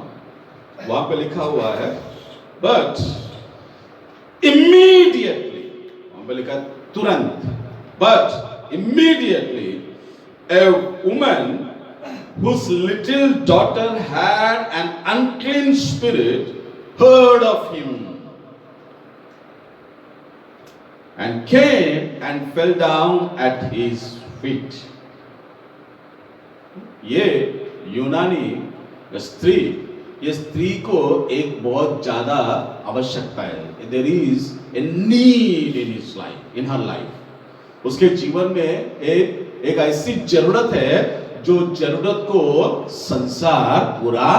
[SPEAKER 3] वहां पे लिखा हुआ है बट इमीडिएटली, वहां पे लिखा तुरंत, but immediately a woman whose little daughter had an unclean spirit heard of him and came and fell down at his feet. ये यूनानी स्त्री, ये स्त्री को एक बहुत ज्यादा आवश्यकता है। There is a need in his life, in her life. उसके जीवन में एक ऐसी जरूरत है जो जरूरत को संसार पूरा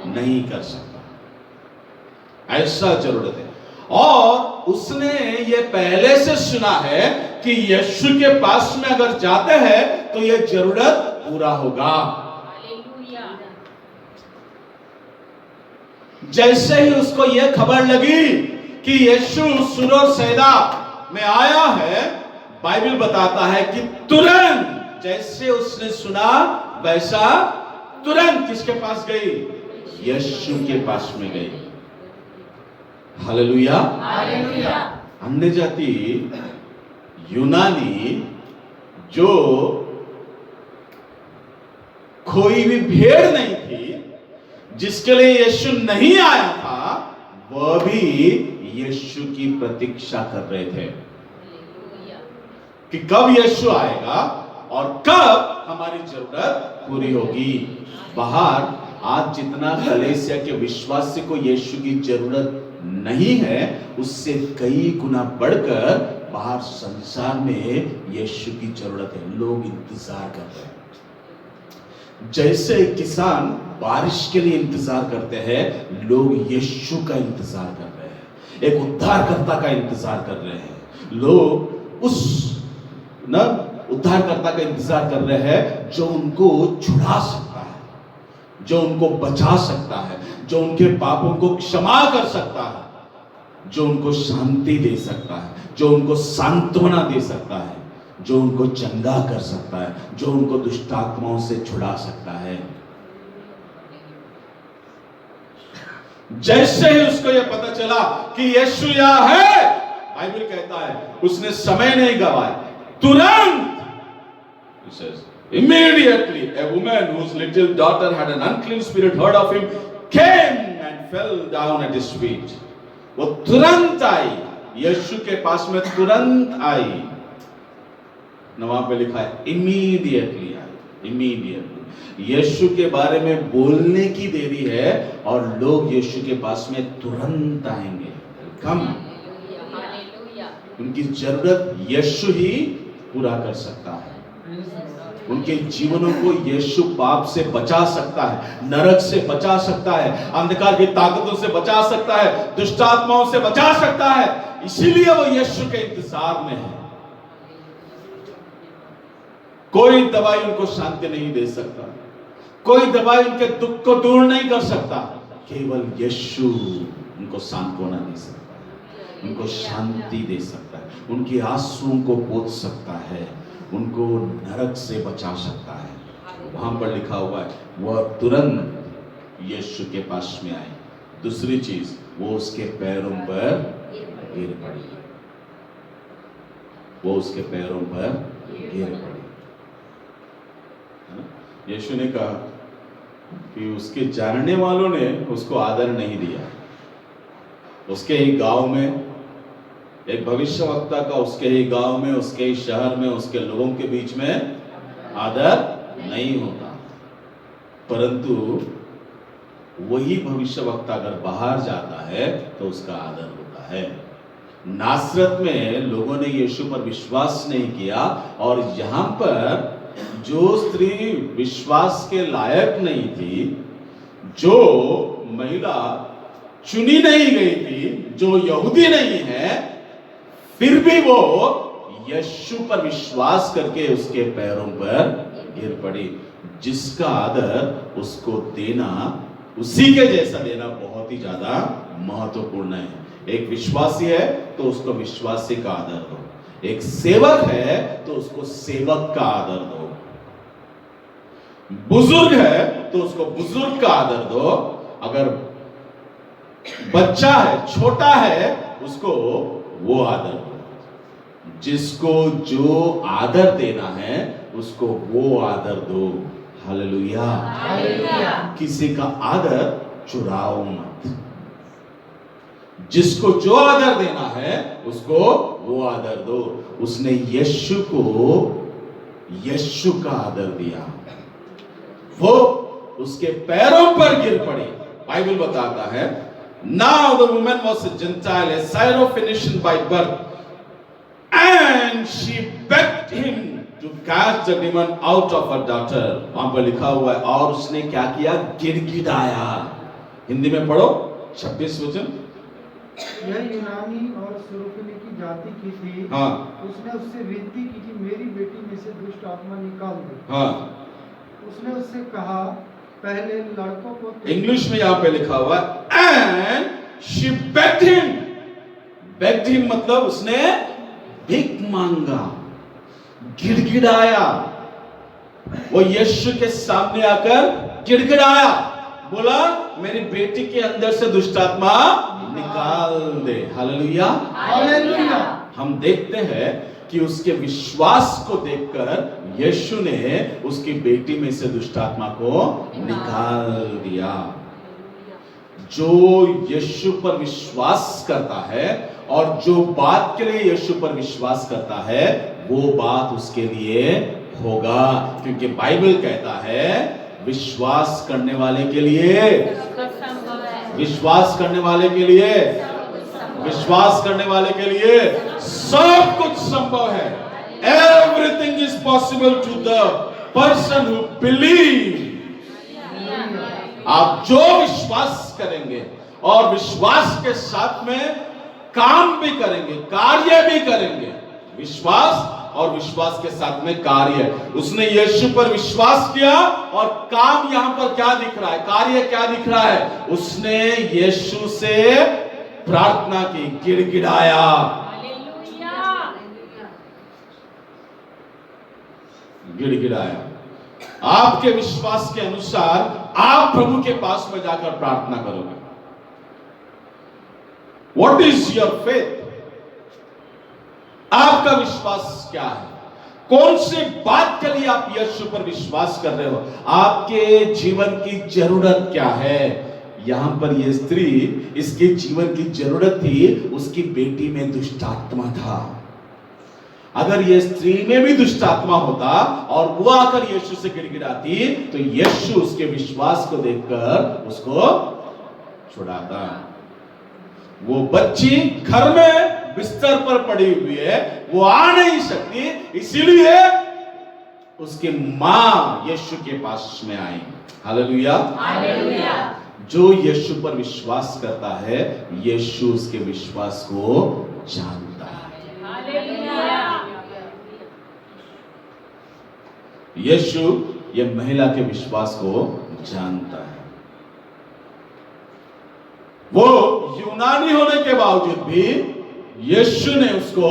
[SPEAKER 3] नहीं कर सकता, ऐसा जरूरत है। और उसने ये पहले से सुना है कि यीशु के पास में अगर जाते हैं तो ये जरूरत पूरा होगा। जैसे ही उसको यह खबर लगी कि यीशु सुर और सैदा में आया है, बाइबल बताता है कि तुरंत जैसे उसने सुना वैसा तुरंत किसके पास गई? यीशु के पास में गई। हालेलुया।
[SPEAKER 4] हालेलुया।
[SPEAKER 3] अन्य जाति यूनानी जो कोई भी भेड़ नहीं थी, जिसके लिए यीशु नहीं आया था, वह भी यीशु की प्रतीक्षा कर रहे थे कि कब यीशु आएगा और कब हमारी जरूरत पूरी होगी। बाहर आज जितना कलीसिया के विश्वासी को यीशु की जरूरत नहीं है, उससे कई गुना बढ़कर बाहर संसार में यीशु की जरूरत है। लोग इंतजार कर रहे हैं। जैसे किसान बारिश के लिए इंतजार करते हैं, लोग यीशु का इंतजार कर रहे हैं, एक उद्धारकर्ता का इंतजार कर रहे हैं। लोग उस उद्धारकर्ता का इंतजार कर रहे हैं जो उनको छुड़ा सकता है, जो उनको बचा सकता है, जो उनके पापों को क्षमा कर सकता है, जो उनको शांति दे सकता है, जो उनको सांत्वना दे सकता है, जो उनको चंगा कर सकता है, जो उनको दुष्ट आत्माओं से छुड़ा सकता है। जैसे ही उसको यह पता चला कि यीशु यहाँ है, बाइबल कहता है उसने समय नहीं गवाया, तुरंत He says, immediately a woman whose little daughter had an unclean spirit heard of him, came and fell down at his feet. वो तुरंत आई, यीशु के पास में तुरंत आई। वहां पे लिखा है immediately आई, immediately। यीशु के बारे में बोलने की देरी है और लोग यीशु के पास में तुरंत आएंगे। कम उनकी जरूरत यीशु ही पूरा कर सकता है। उनके जीवनों को यीशु पाप से बचा सकता है, नरक से बचा सकता है, अंधकार की ताकतों से बचा सकता है, दुष्ट आत्माओं से बचा सकता है। इसीलिए वो यीशु के इंतजार में है। कोई दवाई उनको शांति नहीं दे सकता, कोई दवाई उनके दुख को दूर नहीं कर सकता। केवल यीशु उनको सांत्वना दे सकता है, उनको शांति दे सकता है, उनके आंसुओं को पोंछ सकता है, उनको नरक से बचा सकता है। वहां पर लिखा हुआ है वह तुरंत यीशु के पास में आई। दूसरी चीज, वो उसके पैरों पर गिर पड़ी, वो उसके पैरों पर गिर पड़ी। यीशु ने कहा कि उसके जानने वालों ने उसको आदर नहीं दिया। उसके ही गांव में एक भविष्यवक्ता का, उसके ही गांव में, उसके ही शहर में, उसके लोगों के बीच में आदर नहीं होता। परंतु वही भविष्यवक्ता अगर बाहर जाता है तो उसका आदर होता है। नासरत में लोगों ने यीशु पर विश्वास नहीं किया और यहां पर जो स्त्री विश्वास के लायक नहीं थी, जो महिला चुनी नहीं गई थी, जो यहूदी नहीं है, फिर भी वो यीशु पर विश्वास करके उसके पैरों पर गिर पड़ी। जिसका आदर उसको देना, उसी के जैसा देना बहुत ही ज्यादा महत्वपूर्ण है। एक विश्वासी है तो उसको विश्वासी का आदर दो, एक सेवक है तो उसको सेवक का आदर दो, बुजुर्ग है तो उसको बुजुर्ग का आदर दो, अगर बच्चा है, छोटा है, उसको वो आदर दो। जिसको जो आदर देना है उसको वो आदर दो। Hallelujah,
[SPEAKER 4] hallelujah.
[SPEAKER 3] किसी का आदर चुराओ मत। जिसको जो आदर देना है उसको वो आदर दो। उसने यीशु को यीशु का आदर दिया, वो उसके पैरों पर गिर पड़ी। बाइबल बताता है, now the woman was a Gentile, a Syrophoenician by birth, and she begged him to cast the demon out of her daughter. वहां पर लिखा हुआ है, और उसने क्या किया? गिड़गिड़ाया। हिंदी में पढ़ो 26 वचन।
[SPEAKER 2] यह यूनानी और सुरूफिनिकी जाति की थी।
[SPEAKER 3] हाँ।
[SPEAKER 2] उसने उससे विनती की कि मेरी बेटी में से दुष्ट आत्मा निकाल दे।
[SPEAKER 3] हाँ।
[SPEAKER 2] उसने उससे कहा, पहले लड़कों को
[SPEAKER 3] इंग्लिश में यहाँ पे लिखा हुआ है, and she begged him. begged him मतलब उसने भीख मांगा, गिड़गिड़ाया। वो यीशु के सामने आकर गिड़गिड़ाया, बोला मेरी बेटी के अंदर से दुष्ट आत्मा निकाल दे। हालेलुया।
[SPEAKER 2] हालेलुया।
[SPEAKER 3] हम देखते हैं कि उसके विश्वास को देखकर यीशु ने उसकी बेटी में से दुष्ट आत्मा को निकाल दिया। जो यीशु पर विश्वास करता है और जो बात के लिए यीशु पर विश्वास करता है वो बात उसके लिए होगा, क्योंकि बाइबल कहता है विश्वास करने वाले के लिए, विश्वास करने वाले के लिए, विश्वास करने वाले के लिए सब कुछ संभव है। Everything is possible to the person who believe. आप जो विश्वास करेंगे और विश्वास के साथ में काम भी करेंगे, कार्य भी करेंगे, विश्वास और विश्वास के साथ में कार्य। उसने यीशु पर विश्वास किया और काम यहां पर क्या दिख रहा है, कार्य क्या दिख रहा है? उसने यीशु से प्रार्थना की, गिड़गिड़ाया। गिड़गिड़ाया। आपके विश्वास के अनुसार आप प्रभु के पास में जाकर प्रार्थना करोगे। What is your faith? आपका विश्वास क्या है? कौन सी बात के लिए आप यीशु पर विश्वास कर रहे हो? आपके जीवन की जरूरत क्या है? यहां पर यह स्त्री, इसके जीवन की जरूरत थी, उसकी बेटी में दुष्ट आत्मा था। अगर ये स्त्री में भी दुष्ट आत्मा होता और वो आकर यीशु से गिड़गिड़ाती तो यीशु उसके विश्वास को देखकर उसको छुड़ाता। वो बच्ची घर में बिस्तर पर पड़ी हुई है, वो आ नहीं सकती, इसीलिए उसकी मां यीशु के पास में आई। हालेलुया। हालेलुया। जो यीशु पर विश्वास करता है यीशु उसके विश्वास को जानता है। हालेलुया। यीशु ये महिला के विश्वास को जानता है। वो यूनानी होने के बावजूद भी यीशु ने उसको,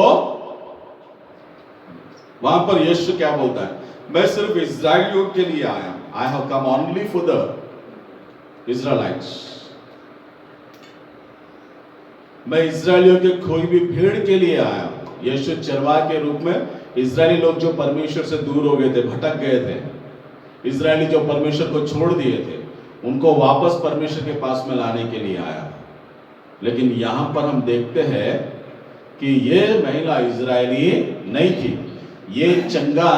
[SPEAKER 3] वहां पर यीशु क्या बोलता है? मैं सिर्फ इस्राएलियों के लिए आया, I have come only for the Israelites. मैं इस्राएलियों के खोई हुई भीड़ के लिए आया। यीशु चरवाहा के रूप में इजरायली लोग जो परमेश्वर से दूर हो गए थे, भटक गए थे, इजरायली जो परमेश्वर को छोड़ दिए थे, उनको वापस परमेश्वर के पास में लाने के लिए आया। लेकिन यहां पर हम देखते हैं कि ये महिला इजरायली नहीं थी, ये चंगा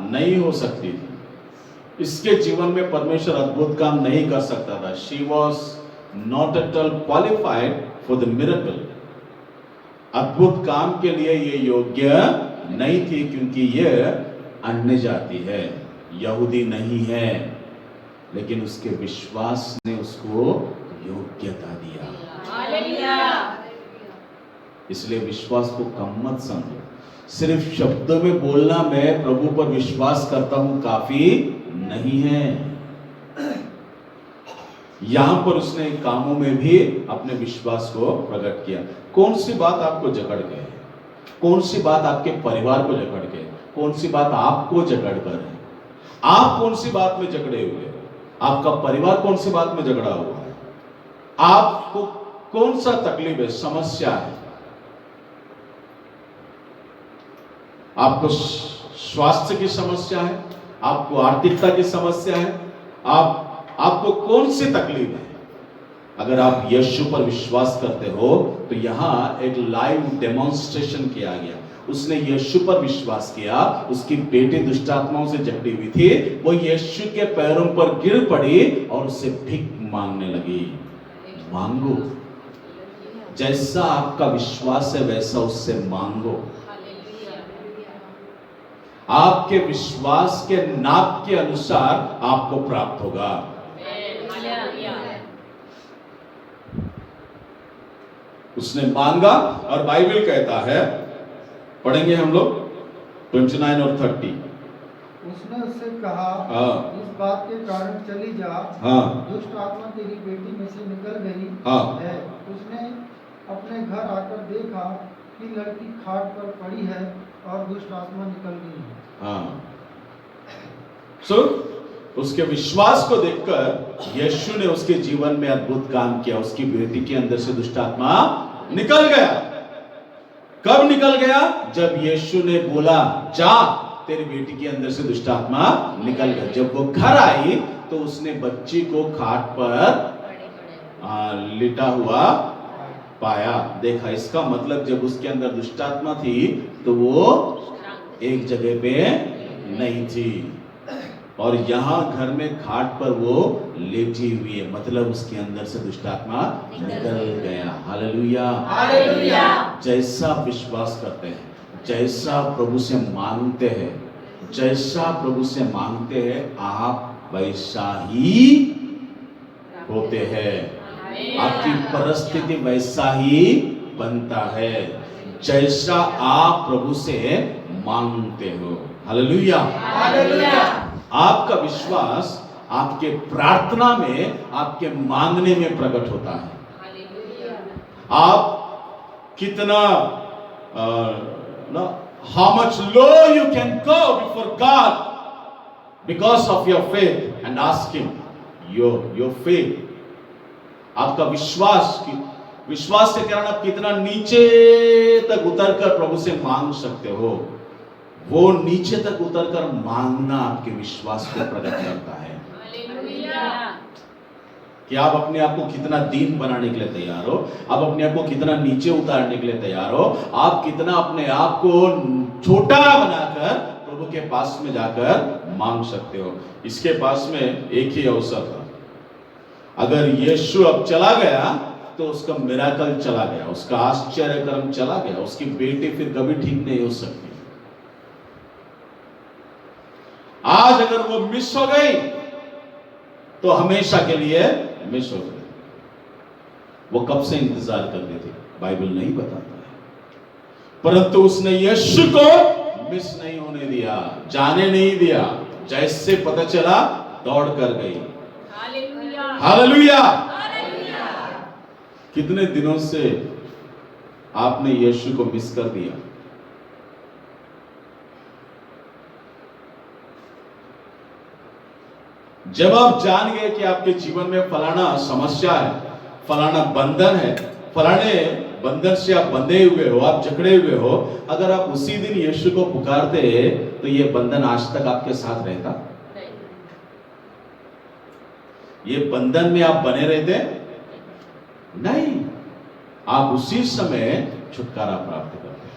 [SPEAKER 3] नहीं हो सकती थी, इसके जीवन में परमेश्वर अद्भुत काम नहीं कर सकता था। She was not at all qualified for the miracle. अद्भुत काम के लिए ये योग्य नहीं थी, क्योंकि ये अन्य जाति है, यहूदी नहीं है। लेकिन उसके विश्वास ने उसको योग्यता दिया। हालेलुया। इसलिए विश्वास को कम मत समझो। सिर्फ शब्दों में बोलना मैं प्रभु पर विश्वास करता हूं काफी नहीं है। यहां पर उसने कामों में भी अपने विश्वास को प्रकट किया। कौन सी बात आपको जकड़ गई? कौन सी बात आपके परिवार को जकड़ गई? कौन सी बात आपको जकड़ कर है? आप कौन सी बात में जकड़े हुए? आपका परिवार कौन सी बात में झगड़ा हुआ है? आपको कौन सा तकलीफ है, समस्या है? आपको स्वास्थ्य की समस्या है? आपको आर्थिकता की समस्या है? आपको कौन सी तकलीफ है? अगर आप यीशु पर विश्वास करते हो तो यहां एक लाइव डेमोन्स्ट्रेशन किया गया। उसने यीशु पर विश्वास किया, उसकी बेटी दुष्ट आत्माओं से जकड़ी हुई थी, वो यीशु के पैरों पर गिर पड़ी और उससे भीख मांगने लगी। मांगो, जैसा आपका विश्वास है वैसा उससे मांगो। आपके विश्वास के नाप के अनुसार आपको प्राप्त होगा। उसने मांगा और बाइबल कहता है, पढ़ेंगे हम लोग 29 और 30।
[SPEAKER 2] उसने उससे कहा, इस बात के कारण चली जा, दुष्ट आत्मा तेरी बेटी में से निकल गई है। उसने अपने घर आकर देखा कि लड़की खाट पर पड़ी है और दुष्ट आत्मा निकल गई है।
[SPEAKER 3] उसके विश्वास को देखकर यीशु ने उसके जीवन में अद्भुत काम किया। उसकी बेटी के अंदर से दुष्ट आत्मा निकल गया। कब निकल गया? जब यीशु ने बोला जा, तेरी बेटी के अंदर से दुष्ट आत्मा निकल गया। जब वो घर आई तो उसने बच्ची को खाट पर लिटा हुआ पाया, देखा। इसका मतलब जब उसके अंदर दुष्ट आत्मा थी तो वो एक जगह पे नहीं थी, और यहाँ घर में खाट पर वो लेटी हुई है, मतलब उसके अंदर से दुष्ट आत्मा निकल गया। Hallelujah,
[SPEAKER 4] hallelujah.
[SPEAKER 3] जैसा विश्वास करते हैं, जैसा प्रभु से मांगते हैं, जैसा प्रभु से मांगते हैं, आप वैसा ही होते हैं। आपकी परिस्थिति वैसा ही बनता है जैसा आप प्रभु से मांगते हो। Hallelujah,
[SPEAKER 4] hallelujah.
[SPEAKER 3] आपका विश्वास आपके प्रार्थना में, आपके मांगने में प्रकट होता है। आप कितना how much low you can go before God because of your faith, and ask Him your faith. आपका विश्वास के कारण आप कितना नीचे तक उतरकर प्रभु से मांग सकते हो। वो नीचे तक उतरकर मांगना आपके विश्वास को प्रकट करता है कि आप अपने आप को कितना दीन बनाने के लिए तैयार हो, आप अपने आप को कितना नीचे उतारने के लिए तैयार हो, आप कितना अपने आप को छोटा बनाकर प्रभु के पास में जाकर मांग सकते हो। इसके पास में एक ही अवसर था। अगर यीशु अब चला गया तो उसका मिराकल चला गया, उसका आश्चर्य कर्म चला गया, उसकी बेटी फिर कभी ठीक नहीं हो सकती। आज अगर वो मिस हो गई तो हमेशा के लिए मिस हो गई। वो कब से इंतजार करती थी बाइबल नहीं बताता है, परंतु उसने यीशु को मिस नहीं होने दिया, जाने नहीं दिया। जैसे पता चला दौड़ कर गई। हालेलुया। कितने दिनों से आपने यीशु को मिस कर दिया? जब आप जान गए कि आपके जीवन में फलाना समस्या है, फलाना बंधन है, फलाने बंधन से आप बंधे हुए हो, आप जकड़े हुए हो, अगर आप उसी दिन यीशु को पुकारते तो ये बंधन आज तक आपके साथ रहता? ये बंधन में आप बने रहते? नहीं, आप उसी समय छुटकारा प्राप्त करते।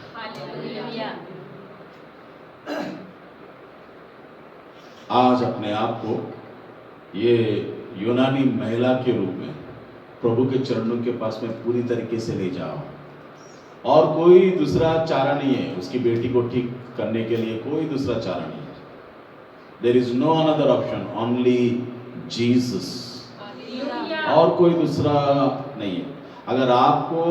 [SPEAKER 3] आज अपने आप को ये यूनानी महिला के रूप में प्रभु के चरणों के पास में पूरी तरीके से ले जाओ, और कोई दूसरा चारा नहीं है। उसकी बेटी को ठीक करने के लिए कोई दूसरा चारा नहीं है। There is no another option, only Jesus, और कोई दूसरा नहीं है। अगर आपको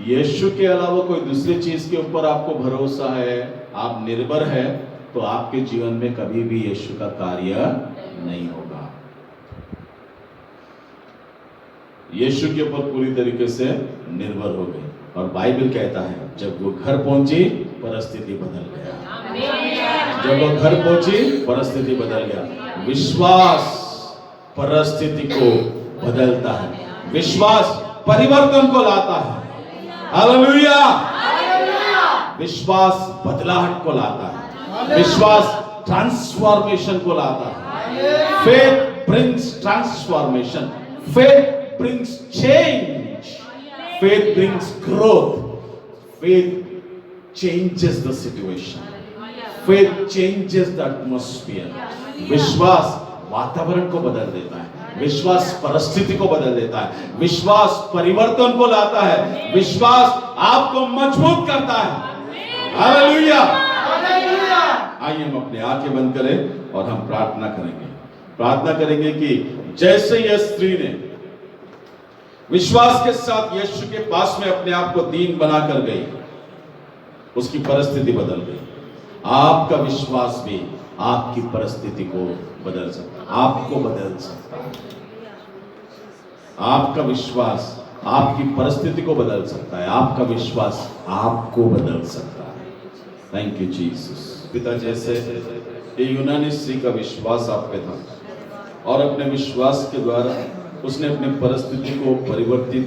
[SPEAKER 3] यीशु के अलावा कोई दूसरी चीज के ऊपर आपको भरोसा है, आप निर्भर है, तो आपके जीवन में कभी भी यीशु का कार्य नहीं होगा। यीशु के ऊपर पूरी तरीके से निर्भर हो गई, और बाइबल कहता है जब वो घर पहुंची परिस्थिति बदल गया। जब वो घर पहुंची परिस्थिति बदल गया। विश्वास परिस्थिति को बदलता है, विश्वास परिवर्तन को लाता है। हालेलुया। विश्वास बदलाहट को लाता है, विश्वास ट्रांसफॉर्मेशन को लाता है। Faith brings transformation, faith brings change, faith brings growth, faith changes the situation, faith changes the atmosphere. विश्वास वातावरण को बदल देता है, विश्वास परिस्थिति को बदल देता है, विश्वास परिवर्तन को लाता है, विश्वास आपको मजबूत करता है। हालेलुया। आइए हम अपने आंखें बंद करें और हम प्रार्थना करेंगे। प्रार्थना करेंगे कि जैसे यह स्त्री ने विश्वास के साथ यीशु के पास में अपने आप को दीन बनाकर गई, उसकी परिस्थिति बदल गई। आपका विश्वास भी आपकी परिस्थिति को बदल सकता है, आपको बदल सकता है। आपका विश्वास आपकी परिस्थिति को बदल सकता है, आपका विश्वास आपको बदल सकता है। Thank you Jesus. पिता, जैसे ये यूनानी स्त्री का विश्वास आप पे था, और अपने विश्वास के द्वारा उसने अपने परिस्थिति को परिवर्तित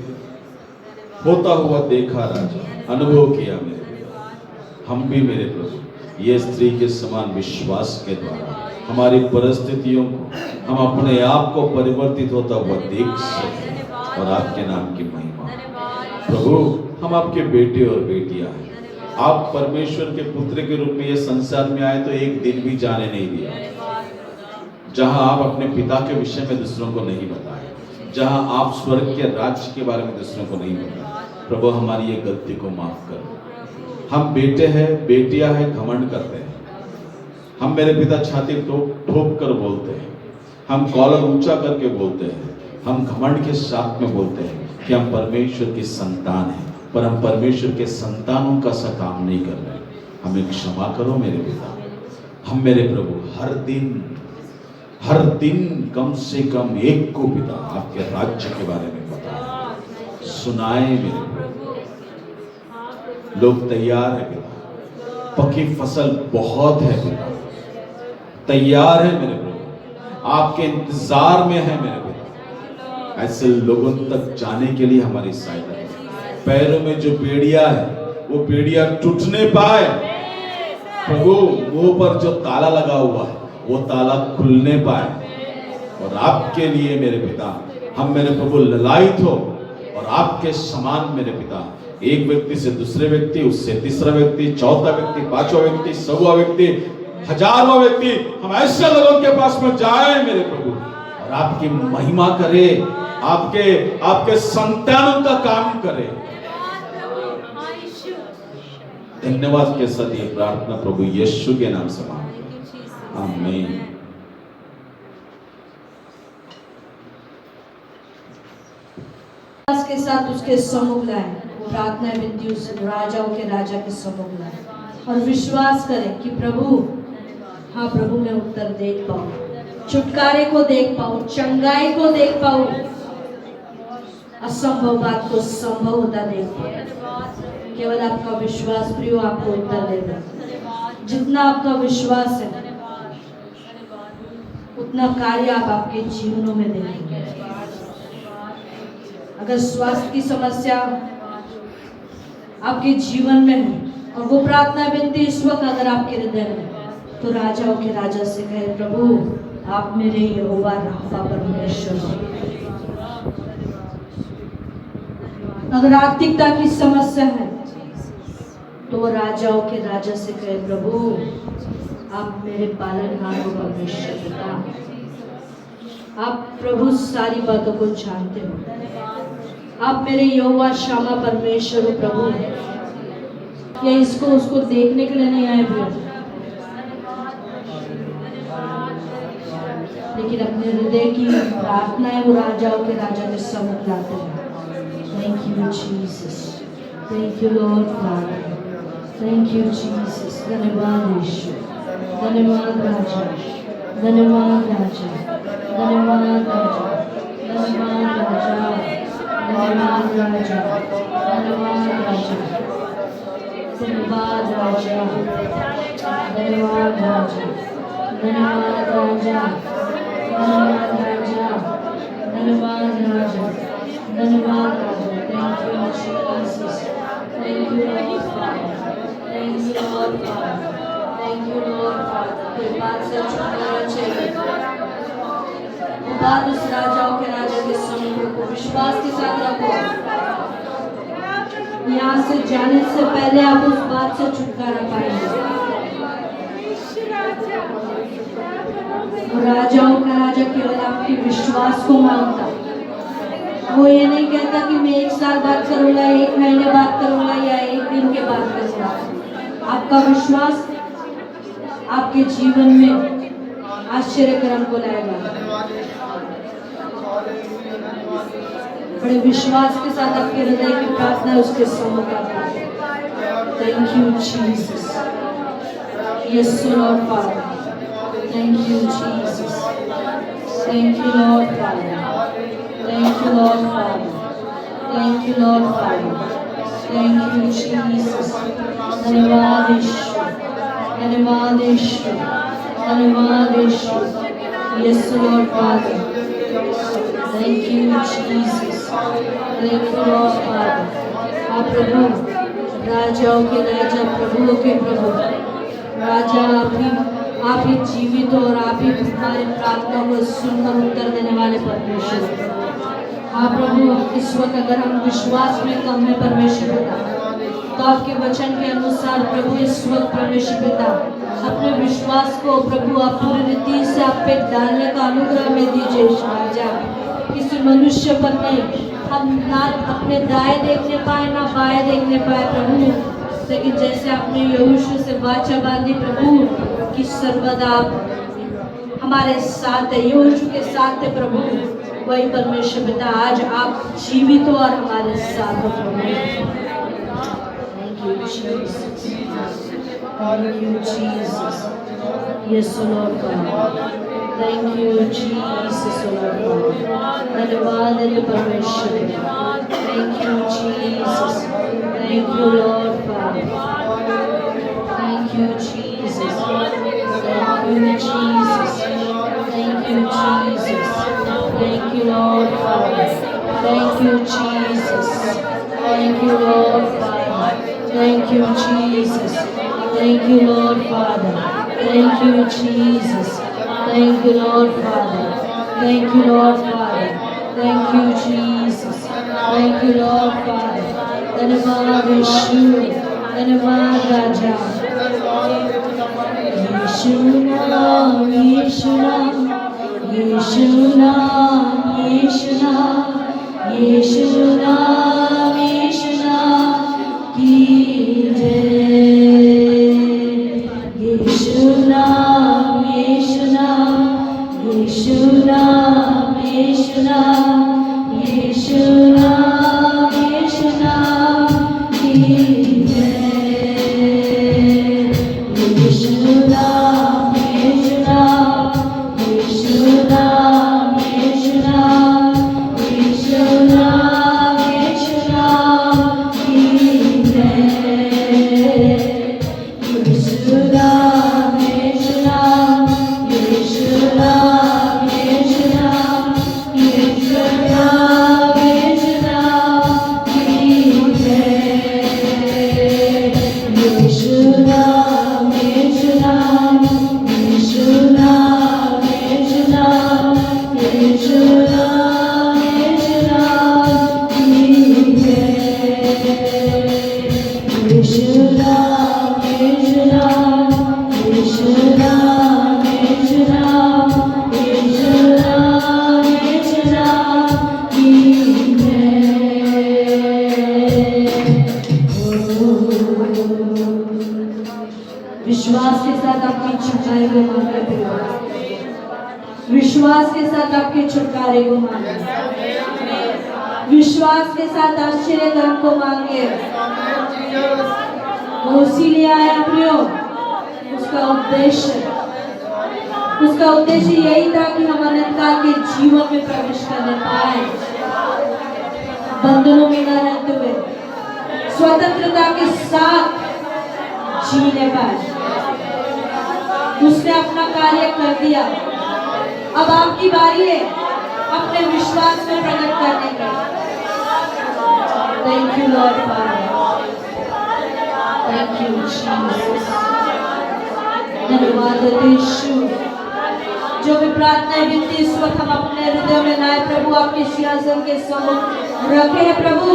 [SPEAKER 3] होता हुआ देखा राजा, अनुभव किया मेरे पिता। हम भी मेरे प्रभु ये स्त्री के समान विश्वास के द्वारा हमारी परिस्थितियों को हम अपने आप को परिवर्तित होता हुआ देख सकें और आपके नाम की महिमा। प्रभु हम आपके बेटे और बेटियां हैं। आप परमेश्वर के पुत्र के रूप में ये संसार में आए तो एक दिन भी जाने नहीं दिया जहां आप अपने पिता के विषय में दूसरों को नहीं बताए, जहां आप स्वर्ग के राज्य के बारे में दूसरों को नहीं बताए। प्रभु हमारी ये गलती को माफ करो। हम बेटे हैं, बेटियां हैं, घमंड करते हैं। हम मेरे पिता छाती ठोक कर बोलते हैं, हम कॉलर ऊंचा करके बोलते हैं, हम घमंड के साथ में बोलते हैं कि हम परमेश्वर की संतान हैं, पर हम परमेश्वर के संतानों का सा काम नहीं कर रहे। हमें क्षमा करो मेरे पिता। हम मेरे प्रभु हर दिन कम से कम एक को पिता आपके राज्य के बारे में बताएं, सुनाए मेरे प्रभु। लोग तैयार है पिता, पकी फसल बहुत है पिता, तैयार है मेरे प्रभु, आपके इंतजार में है मेरे पिता। ऐसे लोगों तक जाने के लिए हमारी सहायता करें। पैरों में जो बेड़ियां है वो बेड़ियां टूटने पाए प्रभु। मुंह पर जो ताला लगा हुआ है वो ताला खुलने पाए और आपके लिए मेरे पिता हम मेरे प्रभु ललायित हो और आपके समान मेरे पिता एक व्यक्ति से दूसरे व्यक्ति, उससे तीसरा व्यक्ति, चौथा व्यक्ति, पांचवा व्यक्ति, सौवा व्यक्ति, हजारवां व्यक्ति, हम ऐसे लोगों के पास में जाए मेरे प्रभु और आपकी महिमा करे, आपके संतानों का काम करे। धन्यवाद के साथ ये प्रार्थना प्रभु यीशु के नाम से मांगते हैं, आमीन।
[SPEAKER 1] के साथ उसके सम्मुख लाए, प्रार्थना विनती उस राजाओं के राजा के सम्मुख लाए और विश्वास करें कि प्रभु, हाँ प्रभु मैं उत्तर देख पाऊं, छुटकारे को देख पाऊं, चंगाई को देख पाऊं, असंभव बात को संभव होता देख पाऊं। केवल आपका विश्वास प्रियो आपको उत्तर देगा। जितना आपका विश्वास है उतना कार्य आप आपके जीवनों में देखेंगे। अगर स्वास्थ्य की समस्या आपके जीवन में है और वो प्रार्थना विनती इस वक्त अगर आपके हृदय में, तो राजाओं के राजा से कहे प्रभु आप मेरे यहोवा राफा परमेश्वर हो। अगर आर्थिकता की समस्या है तो वो राजाओं के राजा से कहे प्रभु आप मेरे पालनहार हो परमेश्वर पिता। आप प्रभु सारी बातों को जानते हो, आप मेरे यहोवा शामा परमेश्वर हो प्रभु। या इसको उसको देखने के लिए नहीं आए भैया, लेकिन अपने हृदय की प्रार्थनाएं वो राजाओं के राजा के सम्मुख लाते हैं। Thank you Jesus, thank you lord father, thank you Jesus. धन्यवाद यीशु, धन्यवाद राजा, धन्यवाद राजा, धन्यवाद राजा, धन्यवाद राजा, धन्यवाद राजा, धन्यवाद राजा, धन्यवाद राजा, धन्यवाद राजा, धन्यवाद राजा, धन्यवाद राजा, धन्यवाद राजा, धन्यवाद राजा। Thank you Jesus, thank you Lord Father, thank you Lord Father, thank you Lord Father। कोई बात से छुटकारा चाहिए, वो बात उस राजाओं के राजा के सम्मुख को विश्वास के साथ रखो। यहाँ से जाने से पहले आप उस बात से छुटकारा पाएंगे। राजाओं का राजा केवल आपके विश्वास को मांगता, वो ये नहीं कहता कि मैं 1 साल बाद करूंगा, 1 महीने बाद करूंगा या 1 दिन के बाद करूंगा। आपका विश्वास आपके जीवन में आश्चर्यकरण को लाएगा। बड़े विश्वास के साथ आपके हृदय की प्रार्थना उसके सम्मुख आती है। Thank you Jesus, yes Lord father, thank you Jesus, thank you lord father, thank you lord father, thank you lord father, thank you Jesus. धन्यवाद यीशु, धन्यवाद यीशु, धन्यवाद यीशु, Yes, Lord Father. Thank you, Jesus. Thank you, Lord Father. आप प्रभु, राजाओं के राजा, प्रभुओं के प्रभु, राजा आप ही जीवित हो और आप ही हमारे प्रार्थना को सुनकर उत्तर देने वाले परमेश्वर। हाँ प्रभु, इस वक्त अगर हम विश्वास में कम है परमेश्वर पिता, तो आपके वचन के अनुसार प्रभु इस वक्त परमेश्वर पिता अपने विश्वास को प्रभु आप पूरी रीति से आप पे डालने का अनुग्रह में दीजिए राजा। किसी मनुष्य पर नहीं, हम ना अपने दाएं देखने पाए ना बाएं देखने पाए प्रभु, लेकिन जैसे आपने यहोशू से वाचा बांधी प्रभु कि सर्वदा आप हमारे साथ है, यहोशू के साथ है प्रभु, वही परमेश्वर पिता आज आप जीवित हो और हमारे साथ हो प्रभु। Thank you, Jesus. Thank you, Jesus. Yes, Lord God. Thank you, Jesus, Lord God. धन्यवाद है परमेश्वर। Thank you, Jesus. Thank you, Lord God. Thank you, Jesus. Thank you, Jesus. Thank you, Jesus. Thank you, Lord Father. Thank you, Jesus. Thank you, Lord Father. Thank you, Jesus. Thank you, Lord Father. Thank you, Jesus. Thank you, Lord Father. Thank you, Lord Father. Thank you, Jesus. Thank you, Lord Father. धन्यवाद यीशु, धन्यवाद राजा। यीशु नाम, यीशु नाम, यीशु नाम, यीशु नाम, यीशु नाम, यीशु नाम की जय। यीशु नाम, यीशु नाम, यीशु नाम, यीशु नाम, यीशु नाम, यीशु नाम की जय। यीशु नाम, यीशु नाम, यीशु नाम, यीशु नाम, यीशु नाम, यीशु नाम की जय। यीशु नाम, यीशु नाम, यीशु नाम, यीशु नाम, यीशु नाम, यीशु नाम की जय। यीशु नाम, यीशु नाम, यीशु नाम, यीशु नाम, यीशु नाम, यीशु नाम की जय। यीशु नाम, यीशु नाम, यीशु नाम, यीशु नाम, यीशु नाम, यीशु नाम की जय। विश्वास के साथ आपकी छुटकारे को मांगे प्रिय, विश्वास के साथ आपके छुटकारे को मांगे, विश्वास के साथ आश्चर्य कर्म को मांगे। वो इसीलिए आया प्रियो, उसका उद्देश्य यही था कि हम अनंतकाल के जीवन में प्रवेश करने पाए, बंधनों में न रहते हुए स्वतंत्रता के साथ जीने पाए। उसने अपना कार्य कर दिया, अब आपकी बारी है अपने विश्वास में प्रकट करने की। Thank you lord father, thank you Jesus. धन्यवाद यीशु। जो भी प्रार्थनाएं विनती इस वक्त हम अपने हृदय में लाए प्रभु, आपके सिंहासन के सम्मुख रखे हैं प्रभु,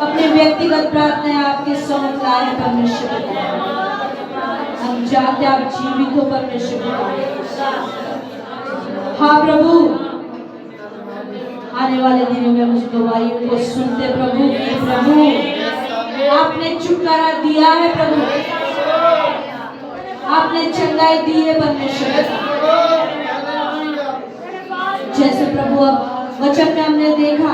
[SPEAKER 1] अपने व्यक्तिगत प्रार्थनाएं आपके सम्मुख लाए हैं परमेश्वर। हम चाहते आप जीवित हो परमेश्वर। हाँ प्रभु, आने वाले दिनों में उस गवाहियों को सुनते प्रभु कि प्रभु आपने छुटकारा दिया है, प्रभु आपने चंगाई दी है परमेश्वर। जैसे प्रभु अब वचन में हमने देखा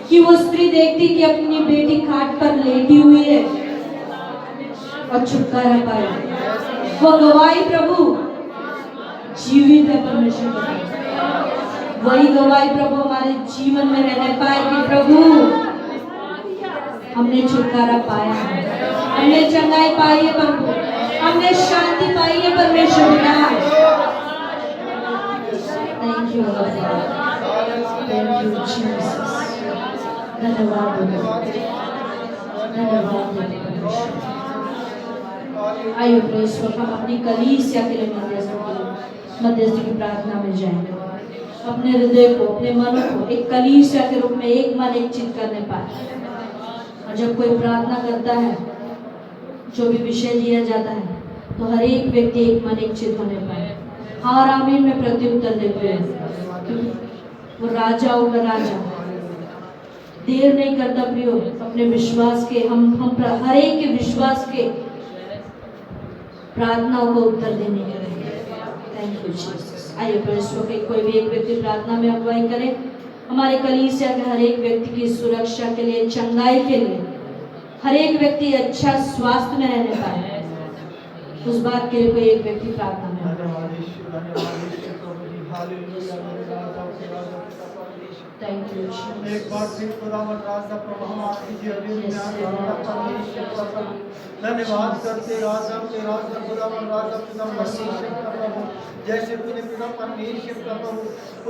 [SPEAKER 1] कि वो स्त्री देखती कि अपनी बेटी खाट पर लेटी हुई है और छुटकारा पाया। वो गवाही प्रभु जीवित है परमेश्वर। वही गवाही प्रभु हमारे जीवन में रहने पाए कि प्रभु हमने छुटकारा पाया है, हमने चंगाई पाई है प्रभु, हमने शांति पाई है परमेश्वर। Thank you, Lord. Thank you, Jesus. धन्यवाद धन्यवाद। आइए प्रेस हम अपनी कलीसिया के लिए मध्यस्थी की प्रार्थना में जाएंगे। अपने हृदय को, अपने मन को एक कलीसिया के रूप में एक मन एक चित करने पाए। और जब कोई प्रार्थना करता है, जो भी विषय दिया जाता है, तो हर एक व्यक्ति एक मन एक चित होने पाए। हाँ और आमीन में प्रत्युत्तर देते हैं। वो राजाओं का राजा देर नहीं करता प्रियो, अपने विश्वास के हम हर एक के विश्वास के प्रार्थनाओं को उत्तर देने के लिए। Thank you Jesus. आइए परमेश्वर के कोई भी एक व्यक्ति प्रार्थना में अगुवाई करे। हमारे कलीसिया के हर एक व्यक्ति की सुरक्षा के लिए, चंगाई के लिए, हर एक व्यक्ति अच्छा स्वास्थ्य में रहने पाए, उस बात के लिए कोई एक व्यक्ति प्रार्थना में। Thank you Jesus.
[SPEAKER 2] एक बार फिर खुदावन राजा प्रभु हम आपकी जीवन में परमेश्वर प्रभु धन्यवाद करते राजा के राजा खुदावन राजा पिता परमेश्वर प्रभु, जैसे तूने पिता परमेश्वर प्रभु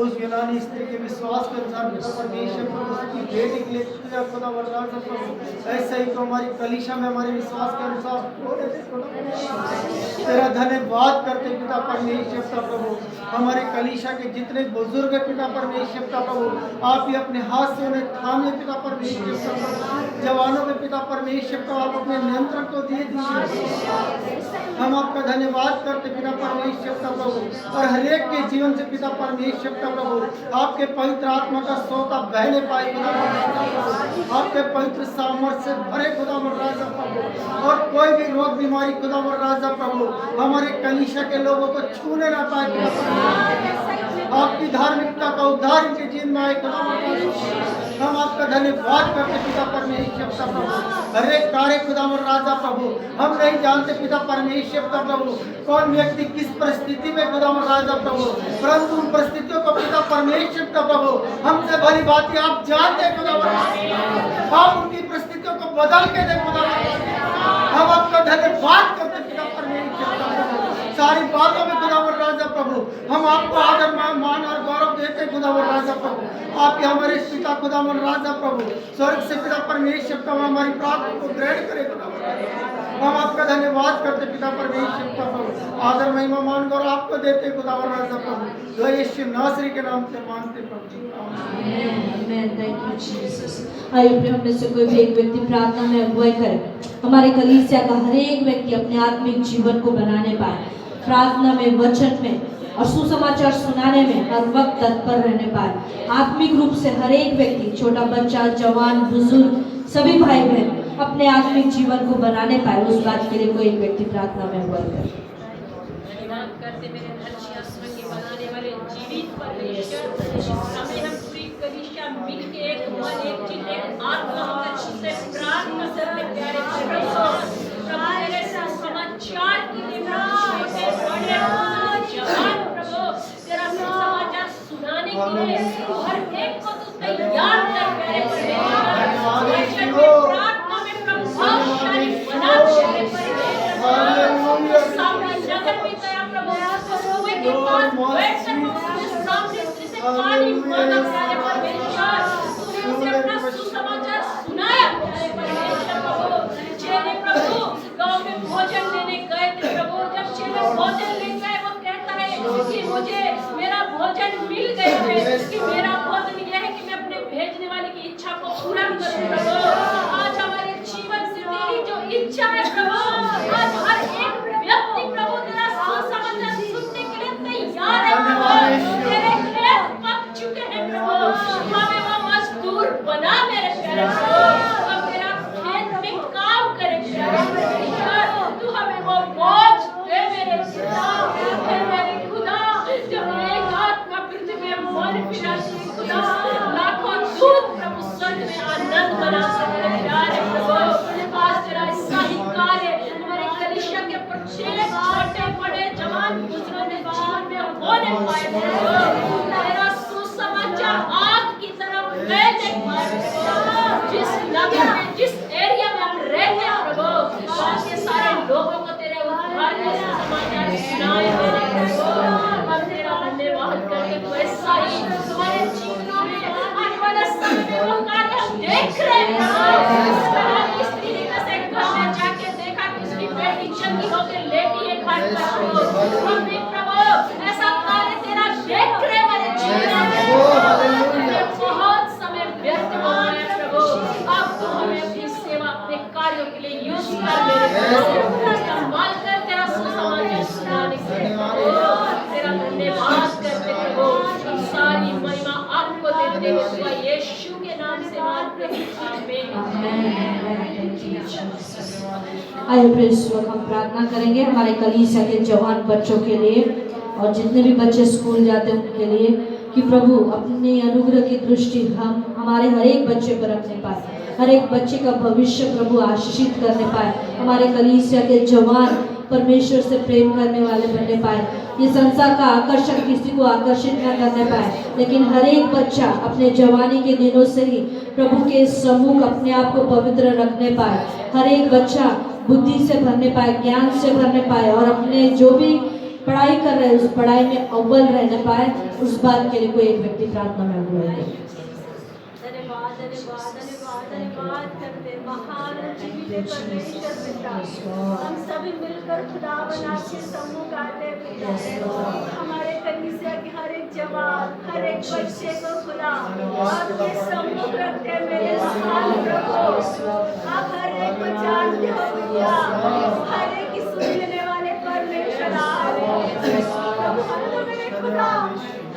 [SPEAKER 2] उस यूनानी स्त्री के विश्वास के अनुसार पिता परमेश्वर प्रभु उसकी बेटी के लिए किया खुदावन राजा प्रभु, ऐसे ही तो हमारी कलीसिया में हमारे विश्वास के अनुसार तेरा धन्यवाद करते पिता परमेश्वर प्रभु। हमारे कलीसिया के जितने बुजुर्ग पिता परमेश्वर प्रभु, आप ही अपने हाथ से उन्हें थामे पिता परमेश्वर प्रभु। जवानों में पिता परमेश्वर प्रभु आप अपने नियंत्रण को दिए दीजिए। हम आपका धन्यवाद करते पिता परमेश्वर प्रभु, और हर एक के जीवन से पिता परमेश्वर प्रभु आपके पवित्र आत्मा का सोता बहने पाए खुदा, आपके पवित्र सामर्थ्य से भरे खुदा राजा प्रभु, और कोई भी रोग बीमारी खुदा राजा प्रभु हमारे कलीसिया के लोगों को छूने ना पाए पिता परमेश्वर। आपकी धार्मिकता का उद्धार इनके जीवन में आए खुदा। हम आपका धन्यवाद करते पिता परमेश्वर प्रभु। हर एक कार्य खुदा राजा प्रभु हम नहीं जानते पिता परमेश्वर प्रभु कौन व्यक्ति किस परिस्थिति में खुदा राजा प्रभु, परंतु उन परिस्थितियों को पिता परमेश्वर प्रभु हमसे भली बातें आप जानते खुदा। हम उनकी परिस्थितियों को बदल के दे खुदा। हम आपका धन्यवाद करते पिता परमेश्वर प्रभु। सारी बातों में खुदा राजा प्रभु हम आपको आदर मान और गौरव देते खुदा राजा प्रभु। आप हमारे पिता खुदा राजा प्रभु स्वर्ग से पिता परमेश्वर प्रभु हमारी प्रार्थना को ग्रहण करे खुदा। हम आपका धन्यवाद करते पिता परमेश्वर प्रभु, आदर महिमा मान गौरव आपको देते खुदा राजा प्रभु। जो यीशु नासरी के नाम से मांगते प्रभु।
[SPEAKER 1] आमीन। Thank you Jesus. आइए हम में से कोई भी एक व्यक्ति प्रार्थना में अगुवाई करे। हमारे कलीसिया का हर एक व्यक्ति अपने आत्मिक जीवन को बनाने पाए, प्रार्थना में, वचन में और सुसमाचार सुनाने में हर वक्त तत्पर रहने पाए। आत्मिक रूप से हर एक व्यक्ति, छोटा बच्चा, जवान, बुजुर्ग, सभी भाई बहन अपने आत्मिक जीवन को बनाने पाए, उस बात के लिए कोई एक व्यक्ति प्रार्थना में अगुवाई करे।
[SPEAKER 5] करते मेरे धर्म के बनाने वाले जीवित परमेश्वर, इस समय हम पूरी कलीसिया मिलके एक मन, एक चित्त, एक आत्मा से प्रार्थना करते प्यारे परमेश्वर। प्रभु मेरे समाचार के लिए बड़े जवान प्रभु तेरा समाचार सुनाने के लिए हर एक को तू तैयार कर प्यारे परमेश्वर। प्रार्थना में प्रभावशाली बना प्यारे परमेश्वर। सामने नगर में गया प्रभु कुएं के पास बैठ कर सामने से पानी मांगा प्यारे परमेश्वर। तूने उसे अपना सुसमाचार सुनाया प्यारे परमेश्वर प्रभु। चेले प्रभु गांव में भोजन लेने गए थे प्रभु। जब चेले भोजन ले गए वो कहता है कि मुझे मेरा भोजन मिल गया है, कि मेरा भोजन यह है कि मैं अपने भेजने वाले की इच्छा को पूरा करूं प्रभु। आज हमारे जीवन से तेरी जो इच्छा है प्रभु, आज हर एक व्यक्ति प्रभु तेरा सुसमाचार सुनने के लिए तैयार है प्रभु। तेरे खेत पक चुके हैं प्रभु, हमें वो मजदूर बना मेरे प्यारे प्रभु। अब मेरा खेत में काम करे प्यारे परमेश्वर। तू हमें वो बोझ दे मेरे खुदा, दे मेरे खुदा। जब एक आत्मा पृथ्वी में मन फिराती है खुदा, लाखों दूत प्रभु स्वर्ग में आनंद मना सकते हैं प्यारे प्रभु। आज तेरा शाही कार्य हमारे कलीसिया के प्रत्येक छोटे बड़े जवान बुजुर्गों के जीवन में होने पाए प्रभु। तेरा सुसमाचार आग की तरह फैलने पाए प्रभु। जिस नगर में, जिस एरिया में हम रहते हैं प्रभु, आज के सारे लोगों को तेरे उद्धार का सुसमाचार सुनाए मेरे प्रभु। हम तेरा धन्यवाद करते, तू मांगते हैं हुआ यीशु के नाम से मांगते हैं, आमीन।
[SPEAKER 1] आइए फिर इस वक्त हम प्रार्थना करेंगे हमारे कलीसिया के जवान बच्चों के लिए और जितने भी बच्चे स्कूल जाते हैं उनके लिए, कि प्रभु अपनी अनुग्रह की दृष्टि हम हमारे हर एक बच्चे पर रखने पाए, हर एक बच्चे का भविष्य प्रभु आशीषित करने पाए, हमारे कलीसिया के जवान परमेश्वर से प्रेम करने वाले बनने पाए, ये संसार का आकर्षण किसी को आकर्षित न करने पाए, लेकिन हर एक बच्चा अपने जवानी के दिनों से ही प्रभु के सम्मुख अपने आप को पवित्र रखने पाए, हर एक बच्चा बुद्धि से भरने पाए, ज्ञान से भरने पाए और अपने जो भी पढ़ाई कर रहे हैं उस पढ़ाई में अव्वल रहने पाए। उस बात के लिए कोई एक व्यक्ति प्रार्थना में अगुवाई करे।
[SPEAKER 5] धन्यवाद धन्यवाद धन्यवाद धन्यवाद करते महान और जीवित परमेश्वर पिता, हम सभी मिलकर खुदा बना के सम्मुख आते हैं पिता। हमारे कलीसिया के हर एक जवान हर एक बच्चे को खुदा आपके सम्मुख रखते हैं मेरे महान प्रभु। आप हर एक को जानते हो पिता, हर एक की सुन लेने वाले परमेश्वर प्रभु, हम तो मेरे खुदा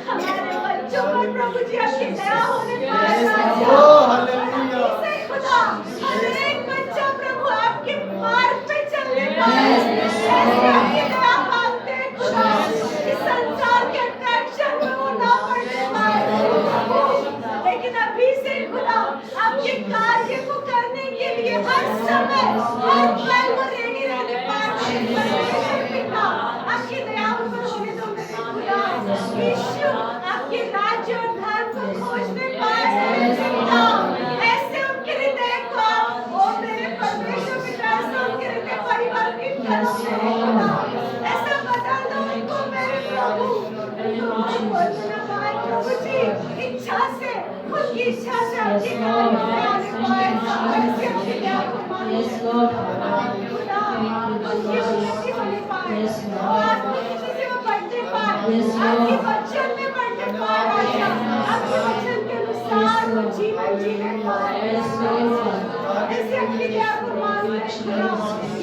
[SPEAKER 5] हमारे बच्चों पर प्रभु जी आपकी दया होने पाए खुदा, हर एक बच्चा प्रभु आपके मार्ग पे चलने पाए, ऐसे आपकी दया मांगते हैं खुदा, इस संसार के अट्रैक्शन में वो ना पड़ने पाए, लेकिन अभी से खुदा आपके कार्य को करने के लिए हर समय हर पल वो रेडी रहने पाए परमेश्वर पिता। आपकी दया उन पर होने दो मेरे खुदा, यीशु आपके राज्य और धर्म को खोजने पाए पिता, ऐसे उनके हृदय को ओ मेरे परमेश्वर पिता, ऐसे उनके हृदय परिवर्तित करो मेरे खुदा, ऐसा बदल दो उनको मेरे प्रभु, प्रभु जी इच्छा से उनकी इच्छा से आपके कार्य में आने पाए, ऐसे अपने दया को मांगे खुदा, उनकी उन्नति होने पाए और आत्मिक चीजें वो बढ़ने पाए, आपके वचन में बढ़ने पाए राजा, आपके वचन के अनुसार वो जीवन जीने पाए, ऐसे अपनी दया को मांगते हैं खुदा,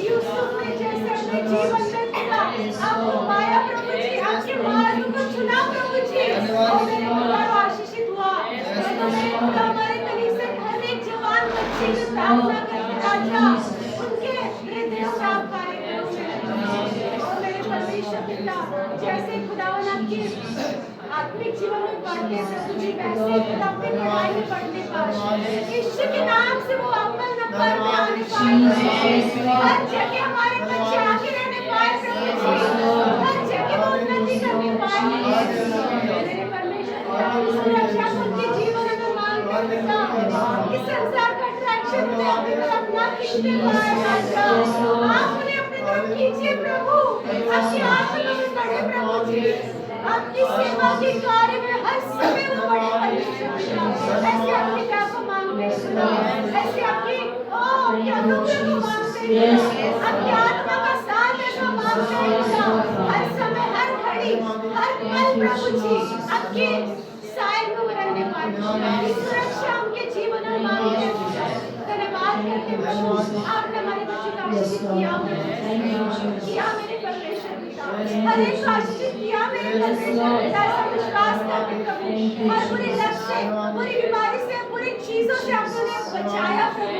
[SPEAKER 5] यूसुफ ने जैसे अपने जीवन में खुदा आपको पाया प्रभु जी, आपके मार्ग को चुना प्रभु जी, और मेरे खुदा आशीषित हुआ। तो मेरे खुदा हमारे कलीसिया के हर एक जवान बच्चे की प्रार्थना करते राजा, उनके हृदय में आप कार्य करो और मेरे परमेश्वर पिता, जैसे खुदावन आपके आत्मिक जीवन में बढ़ते प्रभु जी, वैसे खुदा अपनी पढ़ाई में बढ़ने पाए, यीशु के नाम से वो अव्वल नंबर पे आने पाए, हर जगह हमारे बच्चे आगे रहने पाए प्रभु जी, हर जगह वो उन्नति करने पाए मेरे परमेश्वर पिता, सुरक्षा उनके जीवन में मांगते पिता, इस संसार का अट्रैक्शन में अपनी तरफ ना खींचने पाए राजा, आप उन्हें अपनी तरफ खींचिए प्रभु, आपकी आत्मा में बढ़े प्रभु जी, आपकी सेवा के कार्य में हर समय वो बड़े परमेश्वर पिता, ऐसे आपकी दया को मांगते हैं, ऐसे आपकी अनुग्रह को मांगते हैं, आपकी आत्मा का साथ ऐसा मांगते हैं, हर समय हर घड़ी हर पल प्रभु जी आपके साए में रहने पाए, सुरक्षा उनके जीवन में मांगते हैं। धन्यवाद करते प्रभु, आपने हमारे बच्चों का आशीष किया मेरे परमेश्वर पिता, हर एक को आशीष किया मेरे परमेश्वर पिता, ऐसा विश्वास करते प्रभु, हर बुरी लत से बुरी बीमारी से बुरी चीजों से आपने बचाया प्रभु,